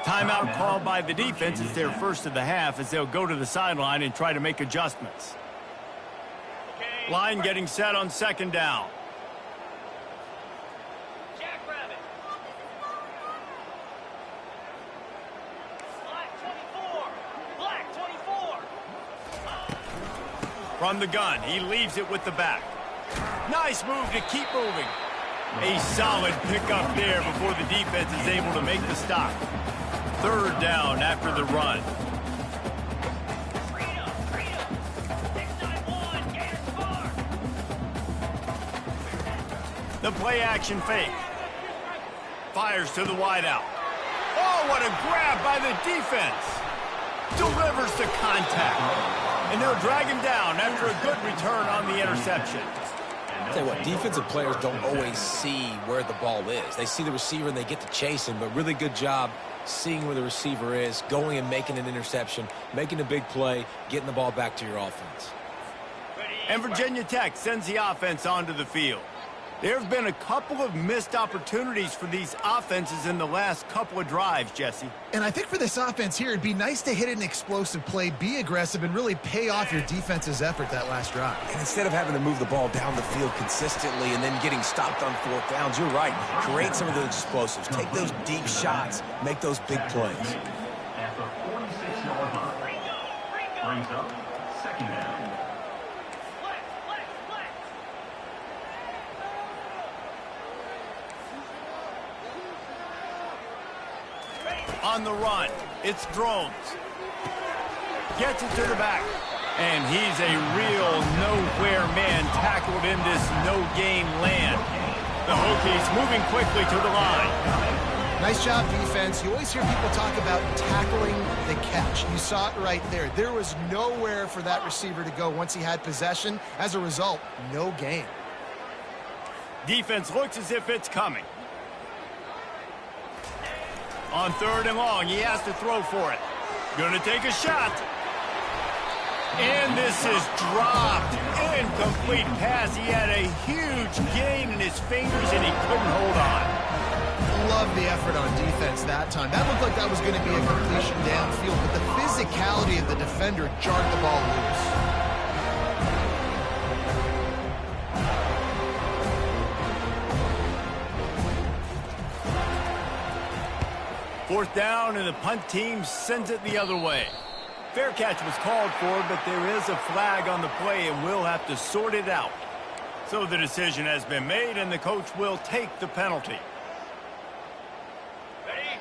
Timeout called by the defense. It's their first of the half as they'll go to the sideline and try to make adjustments. Line getting set on second down. Jackrabbit. Black 24. From the gun, he leaves it with the back. Nice move to keep moving. A solid pickup there before the defense is able to make the stop. Third down after the run. Freedom. 691. The play action fake. Fires to the wideout. Oh, what a grab by the defense. Delivers the contact. And they'll drag him down after a good return on the interception. I'll tell you what, defensive players don't always see where the ball is. They see the receiver and they get to chase him, but really good job seeing where the receiver is, going and making an interception, making a big play, getting the ball back to your offense. And Virginia Tech sends the offense onto the field. There have been a couple of missed opportunities for these offenses in the last couple of drives, Jesse. And I think for this offense here, it'd be nice to hit an explosive play, be aggressive, and really pay off your defense's effort that last drive. And instead of having to move the ball down the field consistently and then getting stopped on fourth downs, you're right. Create some of those explosives. Take those deep shots. Make those big plays. At the 46-yard line. Brings up second down. On the run, it's Drones. Gets it to the back. And he's a real nowhere man tackled in this no-game land. The Hokies moving quickly to the line. Nice job, defense. You always hear people talk about tackling the catch. You saw it right there. There was nowhere for that receiver to go once he had possession. As a result, no gain. Defense looks as if it's coming. On 3rd and long, he has to throw for it. Gonna take a shot. And this is dropped. Incomplete pass. He had a huge gain in his fingers, and he couldn't hold on. Love the effort on defense that time. That looked like that was going to be a completion downfield, but the physicality of the defender jarred the ball loose. 4th down, and the punt team sends it the other way. Fair catch was called for, but there is a flag on the play, and we'll have to sort it out. So the decision has been made, and the coach will take the penalty.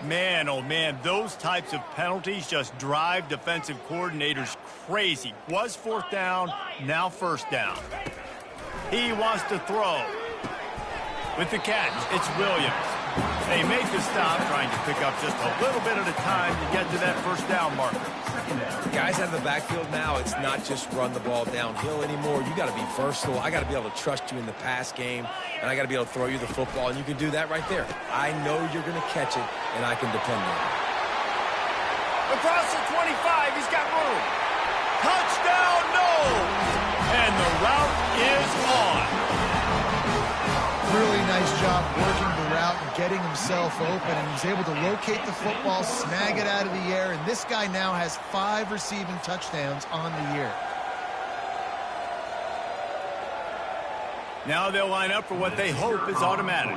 Man, oh man, those types of penalties just drive defensive coordinators crazy. Was 4th down, now 1st down. He wants to throw. With the catch, it's Williams. They make the stop, trying to pick up just a little bit at a time to get to that 1st down marker. Guys out of the backfield now, it's not just run the ball downhill anymore. You got to be versatile. I got to be able to trust you in the pass game, and I got to be able to throw you the football, and you can do that right there. I know you're going to catch it, and I can depend on it. Across the 25, he's got room. Touchdown, no! And the route is on. Really nice job working the route and getting himself open, and he's able to locate the football, snag it out of the air, and this guy now has 5 receiving touchdowns on the year. Now they'll line up for what they hope is automatic.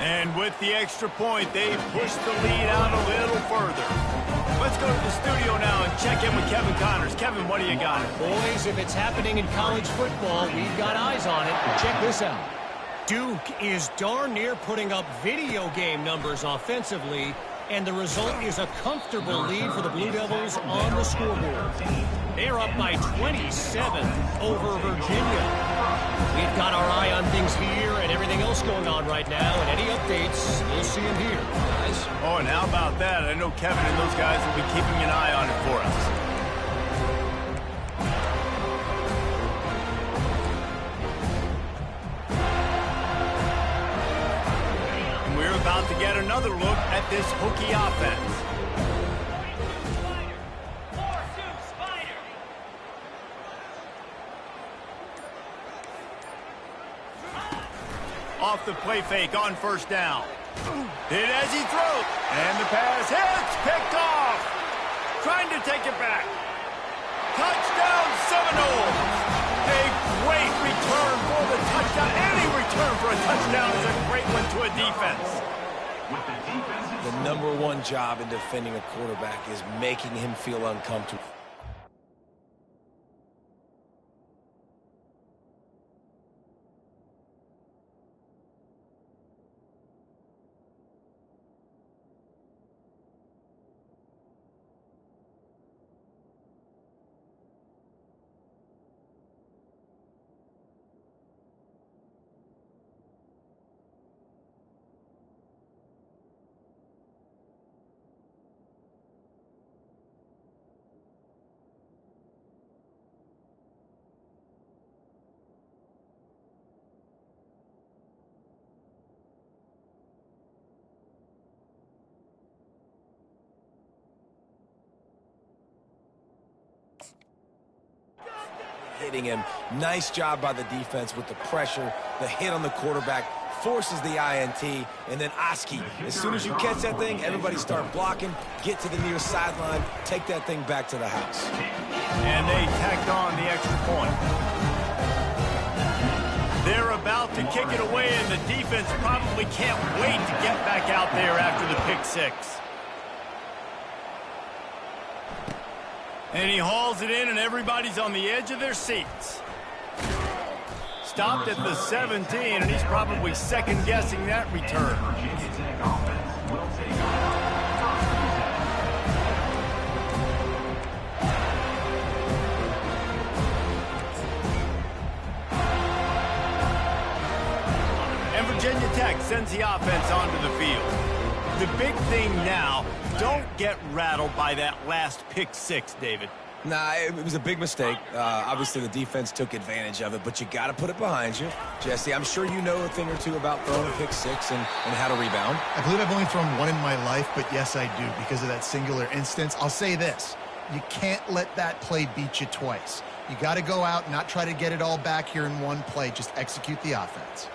And with the extra point, they push the lead out a little further. Let's go to the studio now and check in with Kevin Connors. Kevin, what do you got? Boys, if it's happening in college football, we've got eyes on it. Check this out. Duke is darn near putting up video game numbers offensively, and the result is a comfortable lead for the Blue Devils on the scoreboard. They're up by 27 over Virginia. We've got our eye on things here and everything else going on right now, and any updates, we'll see them here. Guys. Oh, and how about that? I know Kevin and those guys will be keeping an eye on it for us. And we're about to get another look at this Hokie offense. Off the play fake on 1st down. Hit as he throws. And the pass hits. Picked off. Trying to take it back. Touchdown Seminoles. A great return for the touchdown. Any return for a touchdown is a great one to a defense. The #1 job in defending a quarterback is making him feel uncomfortable. hitting him. Nice job by the defense with the pressure, the hit on the quarterback, forces the INT, and then Oski. As soon as you catch that thing, everybody start blocking, get to the near sideline, take that thing back to the house. And they tacked on the extra point. They're about to kick it away, and the defense probably can't wait to get back out there after the pick six. And he hauls it in, and everybody's on the edge of their seats. Stopped at the 17, and he's probably second-guessing that return. Virginia Tech offense will take off. And Virginia Tech sends the offense onto the field. The big thing now, don't get rattled by that last pick six, David. Nah, it was a big mistake. Obviously, the defense took advantage of it, but you got to put it behind you. Jesse, I'm sure you know a thing or two about throwing a pick six and how to rebound. I believe I've only thrown one in my life, but yes, I do because of that singular instance. I'll say this. You can't let that play beat you twice. You got to go out and not try to get it all back here in one play. Just execute the offense.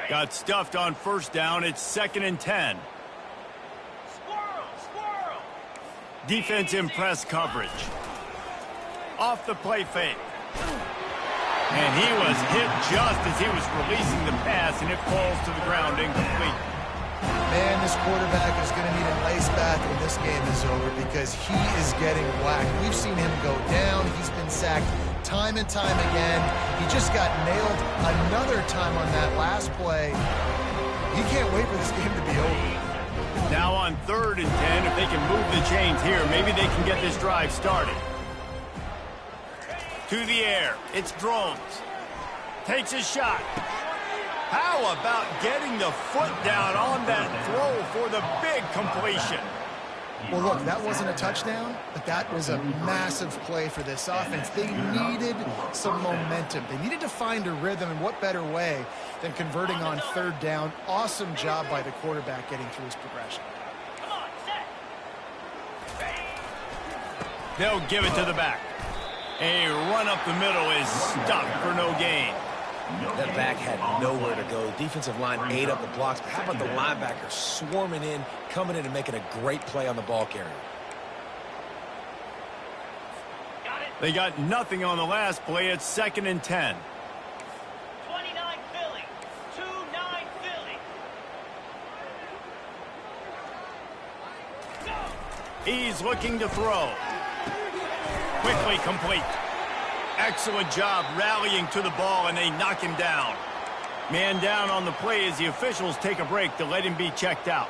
Got stuffed on first down. It's 2nd and 10. Squirrel! Defense in press coverage. Off the play fake. And he was hit just as he was releasing the pass, and it falls to the ground incomplete. Man, this quarterback is going to need a nice bath when this game is over because he is getting whacked. We've seen him go down. He's been sacked time and time again. He just got nailed another time on that last play. He can't wait for this game to be over. Now on 3rd and 10, if they can move the chains here, maybe they can get this drive started. To the air, it's Drones. Takes a shot. How about getting the foot down on that throw for the big completion? Well, look, that wasn't a touchdown, but that was a massive play for this offense. They needed some momentum. They needed to find a rhythm, and what better way than converting on 3rd down. Awesome job by the quarterback getting through his progression. Come on, set. They'll give it to the back. A run up the middle is stopped for no gain. That back had nowhere to go. The defensive line ate up the blocks. But how about the linebacker swarming in, coming in and making a great play on the ball carrier? Got it. They got nothing on the last play. It's 2nd and 10. 29 Philly. 2-9 Philly. He's looking to throw. Quickly complete. Excellent job rallying to the ball, and they knock him down. Man down on the play as the officials take a break to let him be checked out.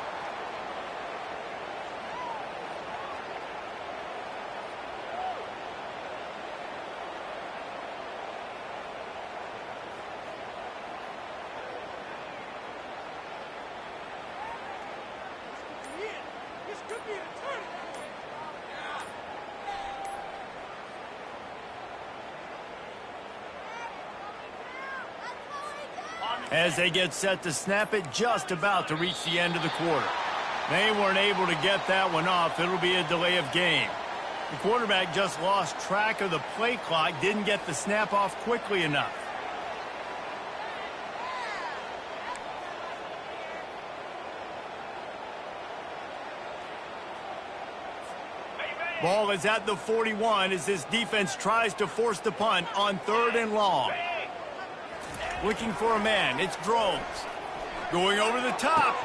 As they get set to snap it, just about to reach the end of the quarter. They weren't able to get that one off. It'll be a delay of game. The quarterback just lost track of the play clock, didn't get the snap off quickly enough. Ball is at the 41 as this defense tries to force the punt on 3rd and long. Looking for a man. It's Drones. Going over the top.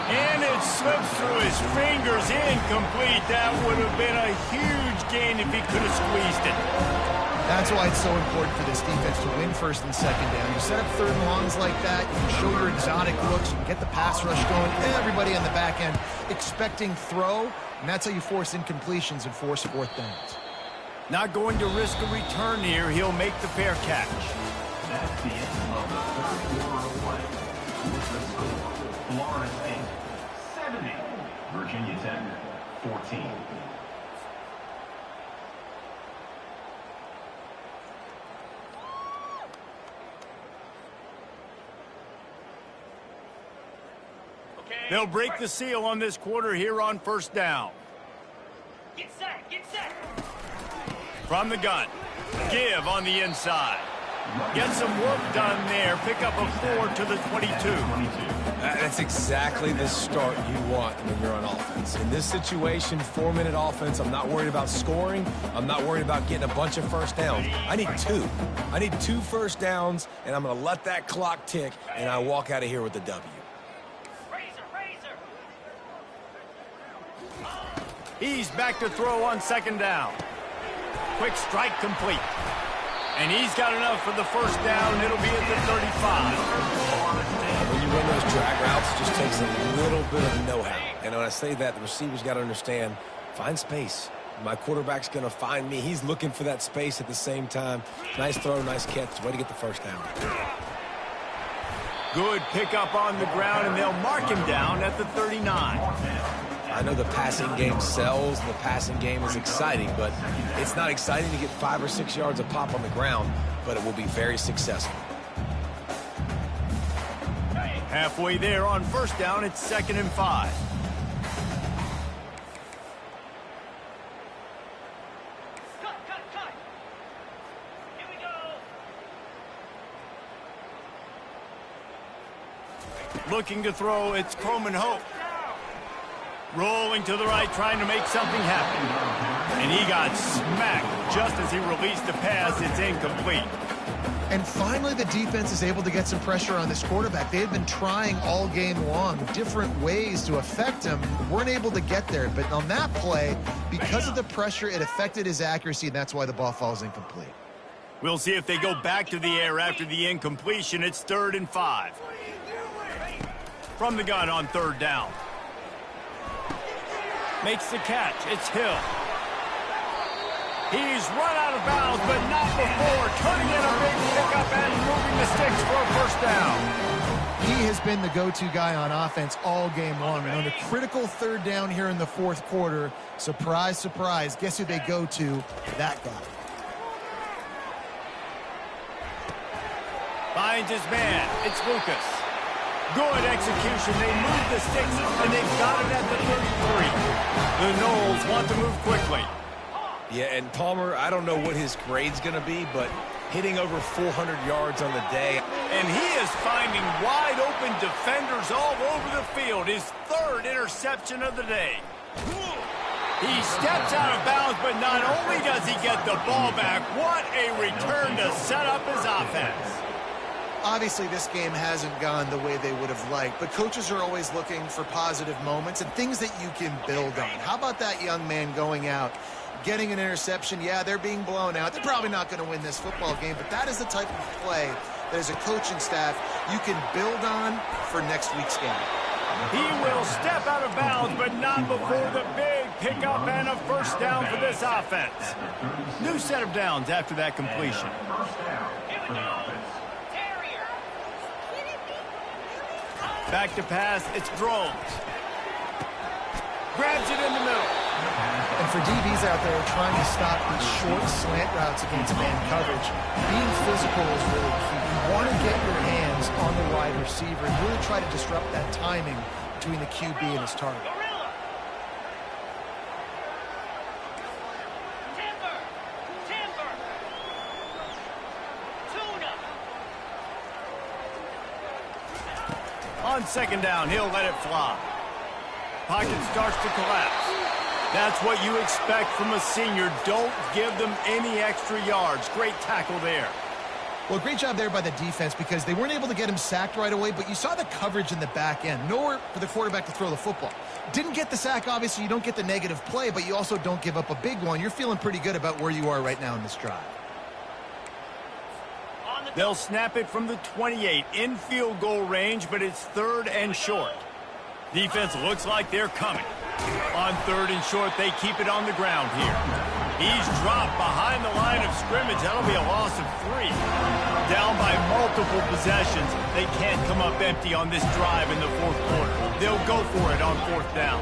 And it slips through his fingers. Incomplete. That would have been a huge gain if he could have squeezed it. That's why it's so important for this defense to win 1st and 2nd down. You set up 3rd and longs like that, you can show your exotic looks, you can get the pass rush going, everybody on the back end expecting throw, and that's how you force incompletions and force 4th downs. Not going to risk a return here. He'll make the fair catch. That's the end of the 3rd quarter of play. With the score, Florida State 70, Virginia Tech 14. They'll break the seal on this quarter here on first down. Get set, get set. From the gun. Give on the inside. Get some work done there. Pick up a 4 to the 22. That's exactly the start you want when you're on offense. In this situation, 4-minute offense, I'm not worried about scoring. I'm not worried about getting a bunch of first downs. I need 2. I need 2 first downs, and I'm going to let that clock tick, and I walk out of here with a W. He's back to throw on second down. Quick strike complete. And he's got enough for the first down. It'll be at the 35. When you run those drag routes, it just takes a little bit of know-how. And when I say that, the receiver's got to understand, find space. My quarterback's going to find me. He's looking for that space at the same time. Nice throw, nice catch. Way to get the first down. Good pickup on the ground, and they'll mark him down at the 39. I know the passing game sells and the passing game is exciting, but it's not exciting to get 5 or 6 yards of pop on the ground, but it will be very successful. Halfway there on first down, it's 2nd and 5. Cut, cut, cut. Here we go. Looking to throw, it's Coleman Hope. Rolling to the right, trying to make something happen. And he got smacked just as he released the pass. It's incomplete. And finally, the defense is able to get some pressure on this quarterback. They had been trying all game long different ways to affect him. Weren't able to get there. But on that play, because of the pressure, it affected his accuracy, and that's why the ball falls incomplete. We'll see if they go back to the air after the incompletion. It's 3rd and 5. From the gun on 3rd down. Makes the catch. It's Hill. He's run out of bounds, but not before. Turning in a big pickup and moving the sticks for a first down. He has been the go-to guy on offense all game long. And on a critical 3rd down here in the 4th quarter, surprise, surprise, guess who they go to? That guy. Finds his man. It's Lucas. Good execution. They move the sticks, and they've got it at the 33. The Knowles want to move quickly. Yeah, and Palmer, I don't know what his grade's going to be, but hitting over 400 yards on the day. And he is finding wide-open defenders all over the field. His 3rd interception of the day. He steps out of bounds, but not only does he get the ball back, what a return to set up his offense. Obviously, this game hasn't gone the way they would have liked, but coaches are always looking for positive moments and things that you can build on. How about that young man going out, getting an interception? Yeah, they're being blown out. They're probably not going to win this football game, but that is the type of play that as a coaching staff you can build on for next week's game. He will step out of bounds, but not before the big pickup and a first down for this offense. New set of downs after that completion. Here we go. Terrier. Back to pass, it's Drones. Grabs it in the middle. And for DBs out there trying to stop these short slant routes against man coverage, being physical is really key. You want to get your hands on the wide receiver and really try to disrupt that timing between the QB and his target. Gorilla. Timber. Timber. Tuna. On 2nd down, he'll let it fly. Pocket starts to collapse. That's what you expect from a senior. Don't give them any extra yards. Great tackle there. Well, great job there by the defense because they weren't able to get him sacked right away, but you saw the coverage in the back end. Nowhere for the quarterback to throw the football. Didn't get the sack, obviously. You don't get the negative play, but you also don't give up a big one. You're feeling pretty good about where you are right now in this drive. They'll snap it from the 28 in field goal range, but it's 3rd and short. Defense looks like they're coming. On 3rd and short, they keep it on the ground here. He's dropped behind the line of scrimmage. That'll be a loss of 3. Down by multiple possessions. They can't come up empty on this drive in the 4th quarter. They'll go for it on 4th down.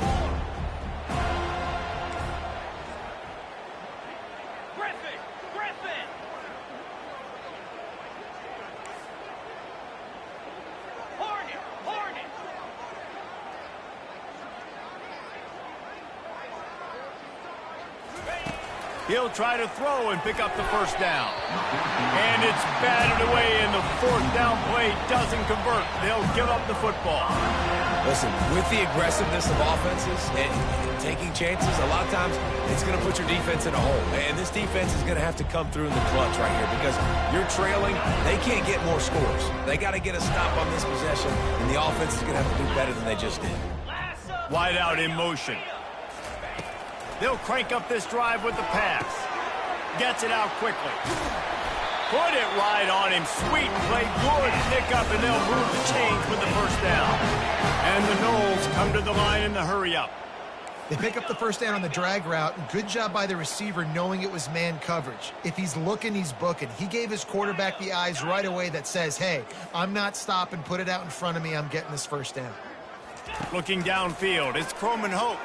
Griffin. Hornet. He'll try to throw and pick up the first down. And it's batted away, and the fourth down play doesn't convert. They'll give up the football. Listen, with the aggressiveness of offenses and taking chances, a lot of times it's going to put your defense in a hole. And this defense is going to have to come through in the clutch right here because you're trailing. They can't get more scores. They got to get a stop on this possession, and the offense is going to have to do better than they just did. Wide out in motion. They'll crank up this drive with the pass. Gets it out quickly. Put it right on him. Sweet play. Good pickup, and they'll move the chains with the first down. And the Knowles come to the line in the hurry-up. They pick up the first down on the drag route. Good job by the receiver knowing it was man coverage. If he's looking, he's booking. He gave his quarterback the eyes right away that says, hey, I'm not stopping. Put it out in front of me. I'm getting this first down. Looking downfield, it's Croman Hope.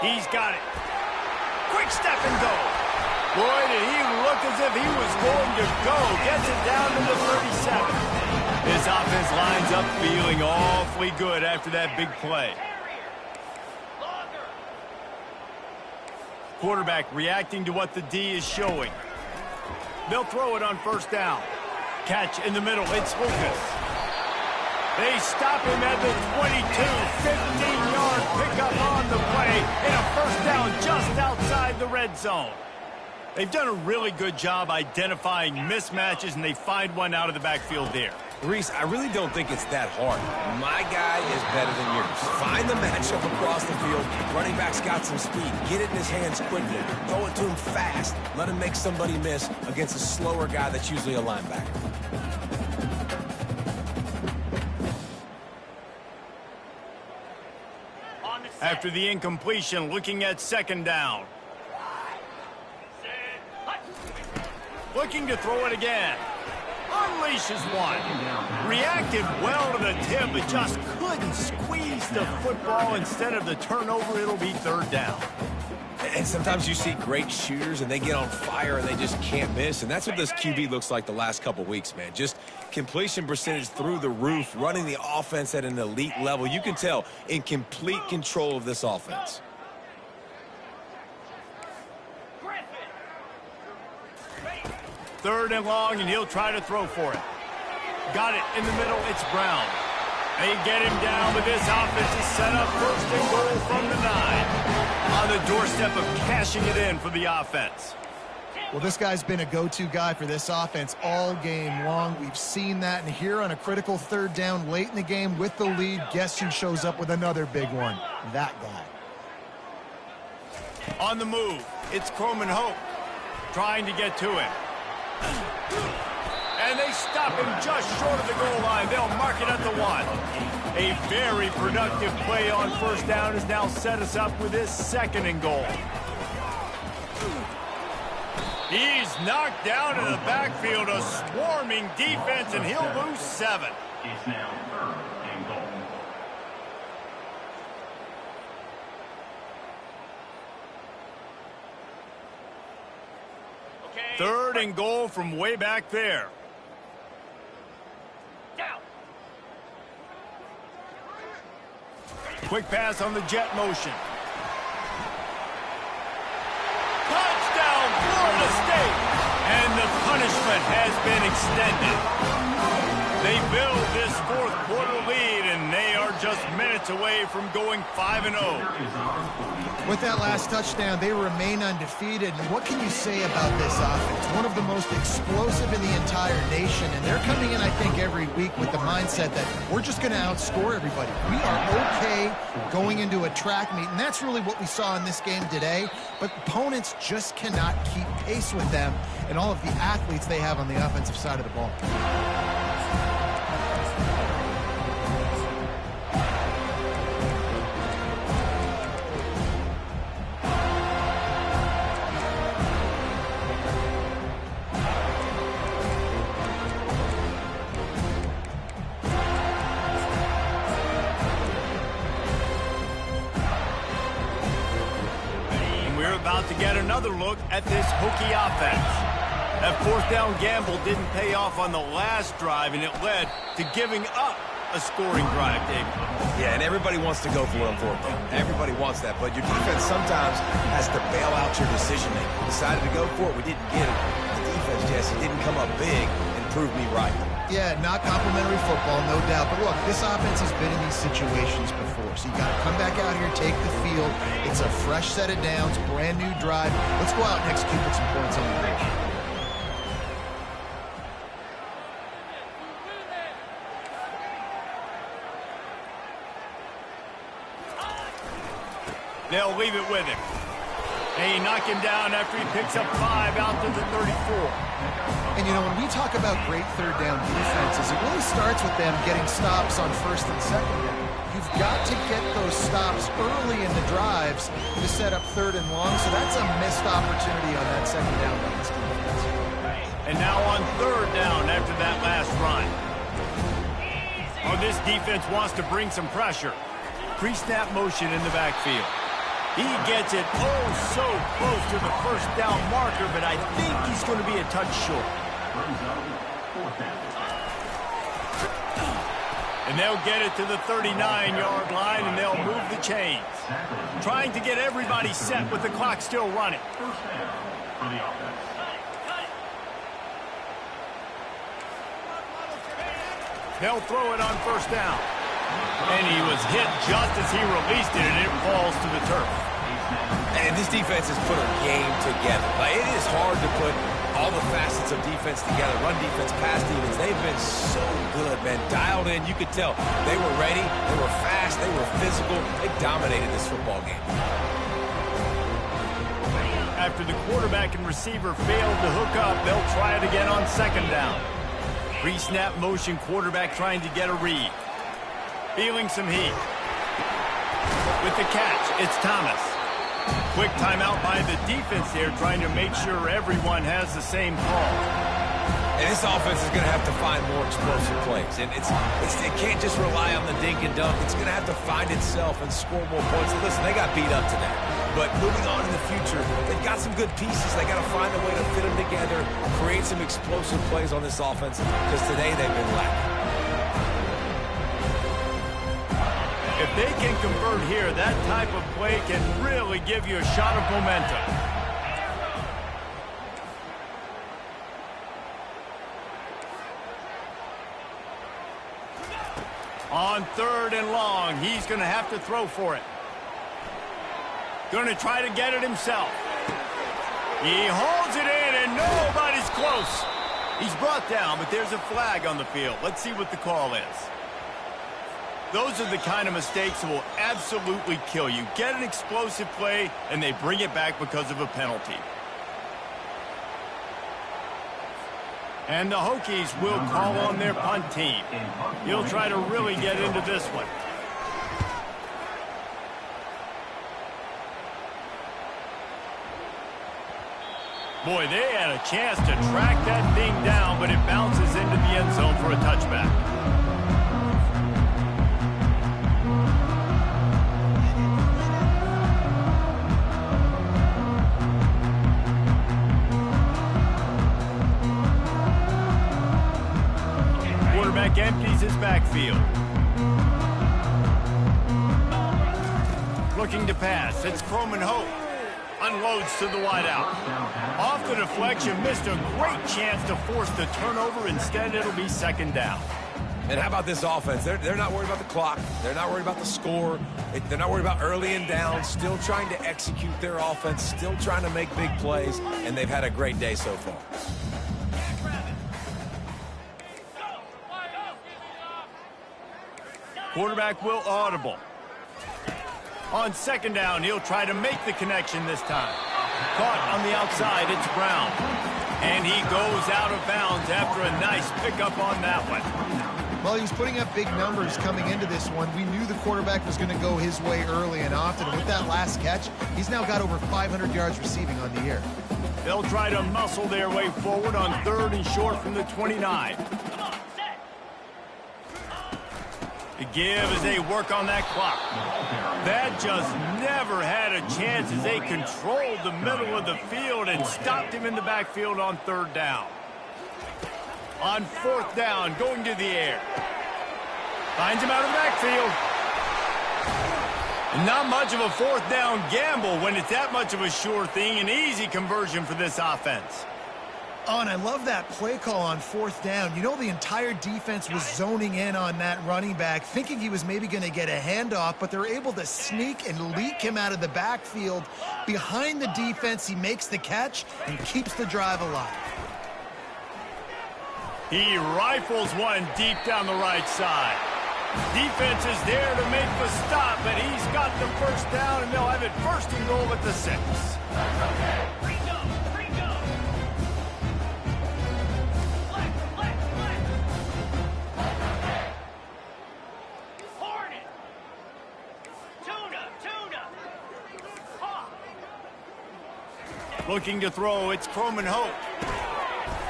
He's got it. Quick step and go. Boy, did he look as if he was going to go. Gets it down to the 37. This offense lines up feeling awfully good after that big play. Quarterback reacting to what the D is showing. They'll throw it on first down. Catch in the middle. It's Hokies. They stop him at the 22, 15-yard pickup on the play, and a first down just outside the red zone. They've done a really good job identifying mismatches, and they find one out of the backfield there. Reese, I really don't think it's that hard. My guy is better than yours. Find the matchup across the field. Running back's got some speed. Get it in his hands quickly. Throw it to him fast. Let him make somebody miss against a slower guy that's usually a linebacker. After the incompletion, looking at second down. Looking to throw it again. Unleashes one. Reacted well to the tip, but just couldn't squeeze the football. Instead of the turnover, it'll be third down. And sometimes you see great shooters, and they get on fire, and they just can't miss. And that's what this QB looks like the last couple weeks, man. Just completion percentage through the roof, running the offense at an elite level. You can tell in complete control of this offense. Third and long, and he'll try to throw for it. Got it in the middle. It's Brown. They get him down, but this offense is set up first and goal from the 9. On the doorstep of cashing it in for the offense. Well, this guy's been a go-to guy for this offense all game long. We've seen that, and here on a critical third down late in the game with the lead, guess who shows up with another big one? That guy. On the move, it's Croman Hope trying to get to him. And they stop him just short of the goal line. They'll mark it at the 1. A very productive play on first down has now set us up with this second and goal. He's knocked down in the backfield, a swarming defense, and he'll lose 7. It's now third and goal. Third and goal from way back there. Quick pass on the jet motion. Touchdown, Florida State! And the punishment has been extended. They build this fourth quarter lead, and they are just minutes away from going 5-0. With that last touchdown, they remain undefeated. And what can you say about this offense? One of the most explosive in the entire nation, and they're coming in, I think, every week with the mindset that we're just going to outscore everybody. We are okay going into a track meet, and that's really what we saw in this game today. But opponents just cannot keep pace with them and all of the athletes they have on the offensive side of the ball. About to get another look at this Hokie offense. That fourth down gamble didn't pay off on the last drive, and it led to giving up a scoring drive, Dave. Yeah, and everybody wants to go for it on fourth down. Everybody wants that, but your defense sometimes has to bail out your decision-making. We decided to go for it. We didn't get it. The defense, Jesse, didn't come up big and prove me right. Yeah, not complimentary football, no doubt. But look, this offense has been in these situations before. So you got to come back out here, take the field. It's a fresh set of downs, brand new drive. Let's go out and execute with some points on the board. They'll leave it with him. They knock him down after he picks up 5 out to the 34. And, you know, when we talk about great third down defenses, it really starts with them getting stops on first and second down. You've got to get those stops early in the drives to set up third and long, so that's a missed opportunity on that second down by this defense. And now on third down after that last run. Oh, this defense wants to bring some pressure. Pre-snap motion in the backfield. He gets it so close to the first down marker, but I think he's going to be a touch short. And they'll get it to the 39-yard line, and they'll move the chains. Trying to get everybody set with the clock still running. They'll throw it on first down. And he was hit just as he released it, and it falls to the turf. And this defense has put a game together. Like, it is hard to put all the facets of defense together. Run defense, pass defense. They've been so good, man. Dialed in. You could tell they were ready. They were fast. They were physical. They dominated this football game. After the quarterback and receiver failed to hook up, they'll try it again on second down. Pre-snap motion, quarterback trying to get a read. Feeling some heat. With the catch, it's Thomas. Quick timeout by the defense there, trying to make sure everyone has the same call. And this offense is going to have to find more explosive plays. And it can't just rely on the dink and dunk. It's going to have to find itself and score more points. And listen, they got beat up today. But moving on in the future, they've got some good pieces. They got to find a way to fit them together, create some explosive plays on this offense, because today they've been lacking. If they can convert here, that type of play can really give you a shot of momentum. On third and long, he's going to have to throw for it. Going to try to get it himself. He holds it in, and nobody's close. He's brought down, but there's a flag on the field. Let's see what the call is. Those are the kind of mistakes that will absolutely kill you. Get an explosive play, and they bring it back because of a penalty. And the Hokies will call on their punt team. He'll try to really get into this one. Boy, they had a chance to track that thing down, but it bounces into the end zone for a touchback. Quarterback empties his backfield. Looking to pass. It's Croman Hope. Unloads to the wideout. Off the deflection, missed a great chance to force the turnover. Instead, it'll be second down. And how about this offense? They're not worried about the clock. They're not worried about the score. They're not worried about early and down. Still trying to execute their offense. Still trying to make big plays. And they've had a great day so far. Quarterback will audible. On second down, he'll try to make the connection this time. Caught on the outside, it's Brown. And he goes out of bounds after a nice pickup on that one. Well, he was putting up big numbers coming into this one. We knew the quarterback was going to go his way early and often. And with that last catch, he's now got over 500 yards receiving on the year. They'll try to muscle their way forward on third and short from the 29. The give as they work on that clock. That just never had a chance as they controlled the middle of the field and stopped him in the backfield on third down. On fourth down, going to the air. Finds him out of the backfield. Not much of a fourth down gamble when it's that much of a sure thing. An easy conversion for this offense. Oh, and I love that play call on fourth down. You know, the entire defense was zoning in on that running back, thinking he was maybe going to get a handoff, but they're able to sneak and leak him out of the backfield. Behind the defense, he makes the catch and keeps the drive alive. He rifles one deep down the right side. Defense is there to make the stop, but he's got the first down, and they'll have it first and goal at the 6. Looking to throw, it's Croman Hope.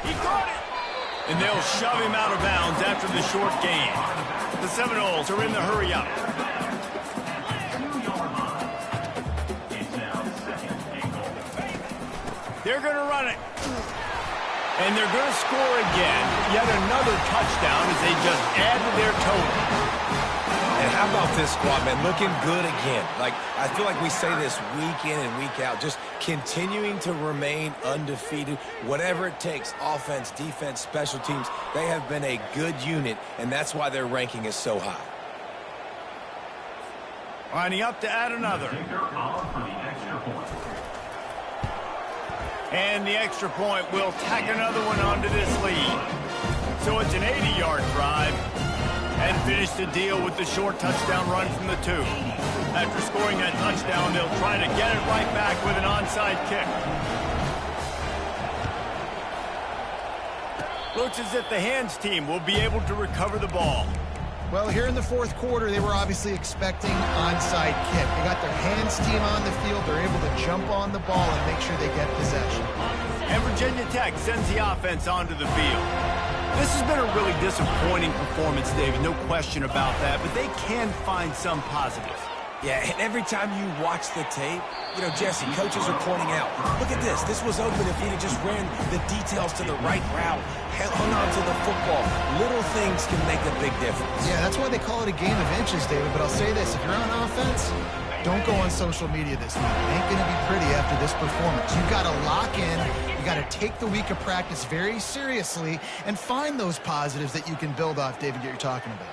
He caught it! And they'll shove him out of bounds after the short gain. The Seminoles are in the hurry up. They're going to run it. And they're going to score again. Yet another touchdown as they just add to their total. And how about this squad, man? Looking good again. Like, I feel like we say this week in and week out, just continuing to remain undefeated. Whatever it takes, offense, defense, special teams, they have been a good unit, and that's why their ranking is so high. Lining up to add another. And the extra point will tack another one onto this lead. So it's an 80-yard drive. And finish the deal with the short touchdown run from the 2. After scoring that touchdown, they'll try to get it right back with an onside kick. Looks as if the hands team will be able to recover the ball. Well, here in the fourth quarter, they were obviously expecting onside kick. They got their hands team on the field. They're able to jump on the ball and make sure they get possession. And Virginia Tech sends the offense onto the field. This has been a really disappointing performance, David, no question about that, but they can find some positives. Yeah, and every time you watch the tape, you know, Jesse, coaches are pointing out, look at this. This was open if he'd have just ran the details to the right route, hung on to the football. Little things can make a big difference. Yeah, that's why they call it a game of inches, David, but I'll say this. If you're on offense, don't go on social media this week. It ain't going to be pretty after this performance. You've got to lock in. You got to take the week of practice very seriously and find those positives that you can build off, David, that you're talking about.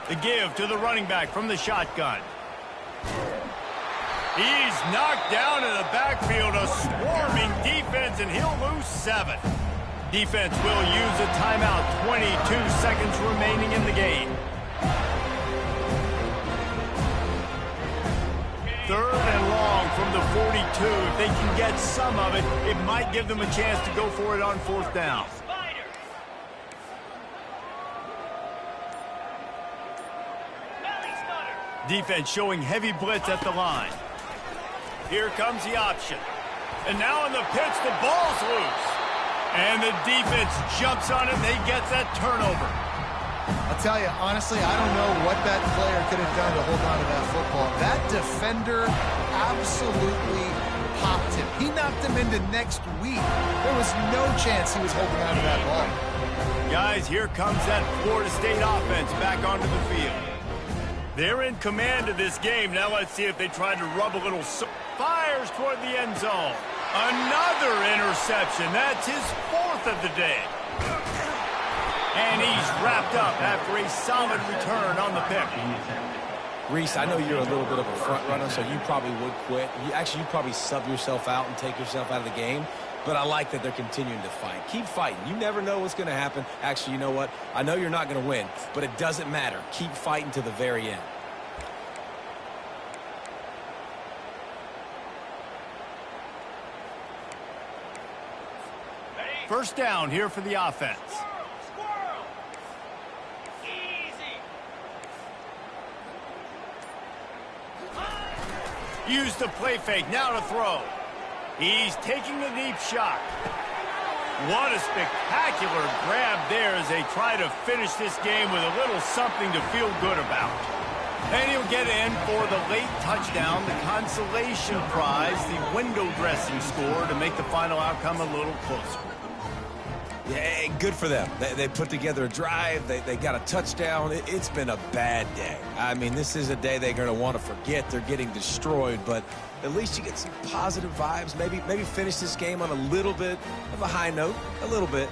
The give to the running back from the shotgun. He's knocked down in the backfield, a swarming defense, and he'll lose 7. Defense will use a timeout. 22 seconds remaining in the game. 3rd and long from the 42. If they can get some of it, it might give them a chance to go for it on 4th down. Defense showing heavy blitz at the line. Here comes the option. And now in the pitch, the ball's loose. And the defense jumps on it, and they get that turnover. I'll tell you, honestly, I don't know what that player could have done to hold on to that football. That defender absolutely popped him. He knocked him into next week. There was no chance he was holding on to that ball. Guys, here comes that Florida State offense back onto the field. They're in command of this game. Now let's see if they try to rub a little... Fires toward the end zone. Another interception. That's his 4th of the day. And he's wrapped up after a solid return on the pick. Reese, I know you're a little bit of a front runner, so you probably would quit. You'd probably sub yourself out and take yourself out of the game. But I like that they're continuing to fight. Keep fighting. You never know what's going to happen. Actually, you know what? I know you're not going to win, but it doesn't matter. Keep fighting to the very end. First down here for the offense. Squirrel. Easy. Use the play fake. Now to throw. He's taking the deep shot. What a spectacular grab there as they try to finish this game with a little something to feel good about. And he'll get in for the late touchdown, the consolation prize, the window dressing score to make the final outcome a little closer. Yeah, good for them. They put together a drive. They got a touchdown. It's been a bad day. I mean, this is a day they're going to want to forget. They're getting destroyed, but at least you get some positive vibes. Maybe finish this game on a little bit of a high note, a little bit.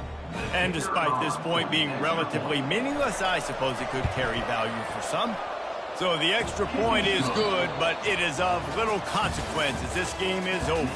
And despite this point being relatively meaningless, I suppose it could carry value for some. So the extra point is good, but it is of little consequence as this game is over.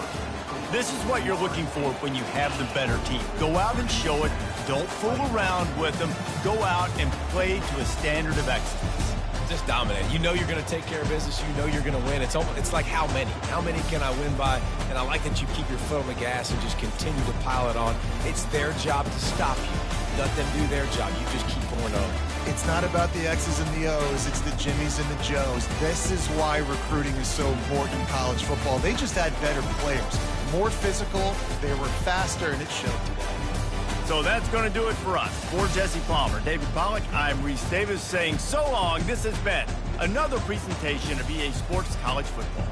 This is what you're looking for when you have the better team. Go out and show it. Don't fool around with them. Go out and play to a standard of excellence. Just dominate. You know you're going to take care of business. You know you're going to win. It's like how many? How many can I win by? And I like that you keep your foot on the gas and just continue to pile it on. It's their job to stop you. Let them do their job. You just keep going over. It's not about the X's and the O's. It's the Jimmies and the Joes. This is why recruiting is so important in college football. They just had better players. More physical, they were faster, and it showed today. So that's going to do it for us. For Jesse Palmer, David Pollack, I'm Reese Davis saying so long. This has been another presentation of EA Sports College Football.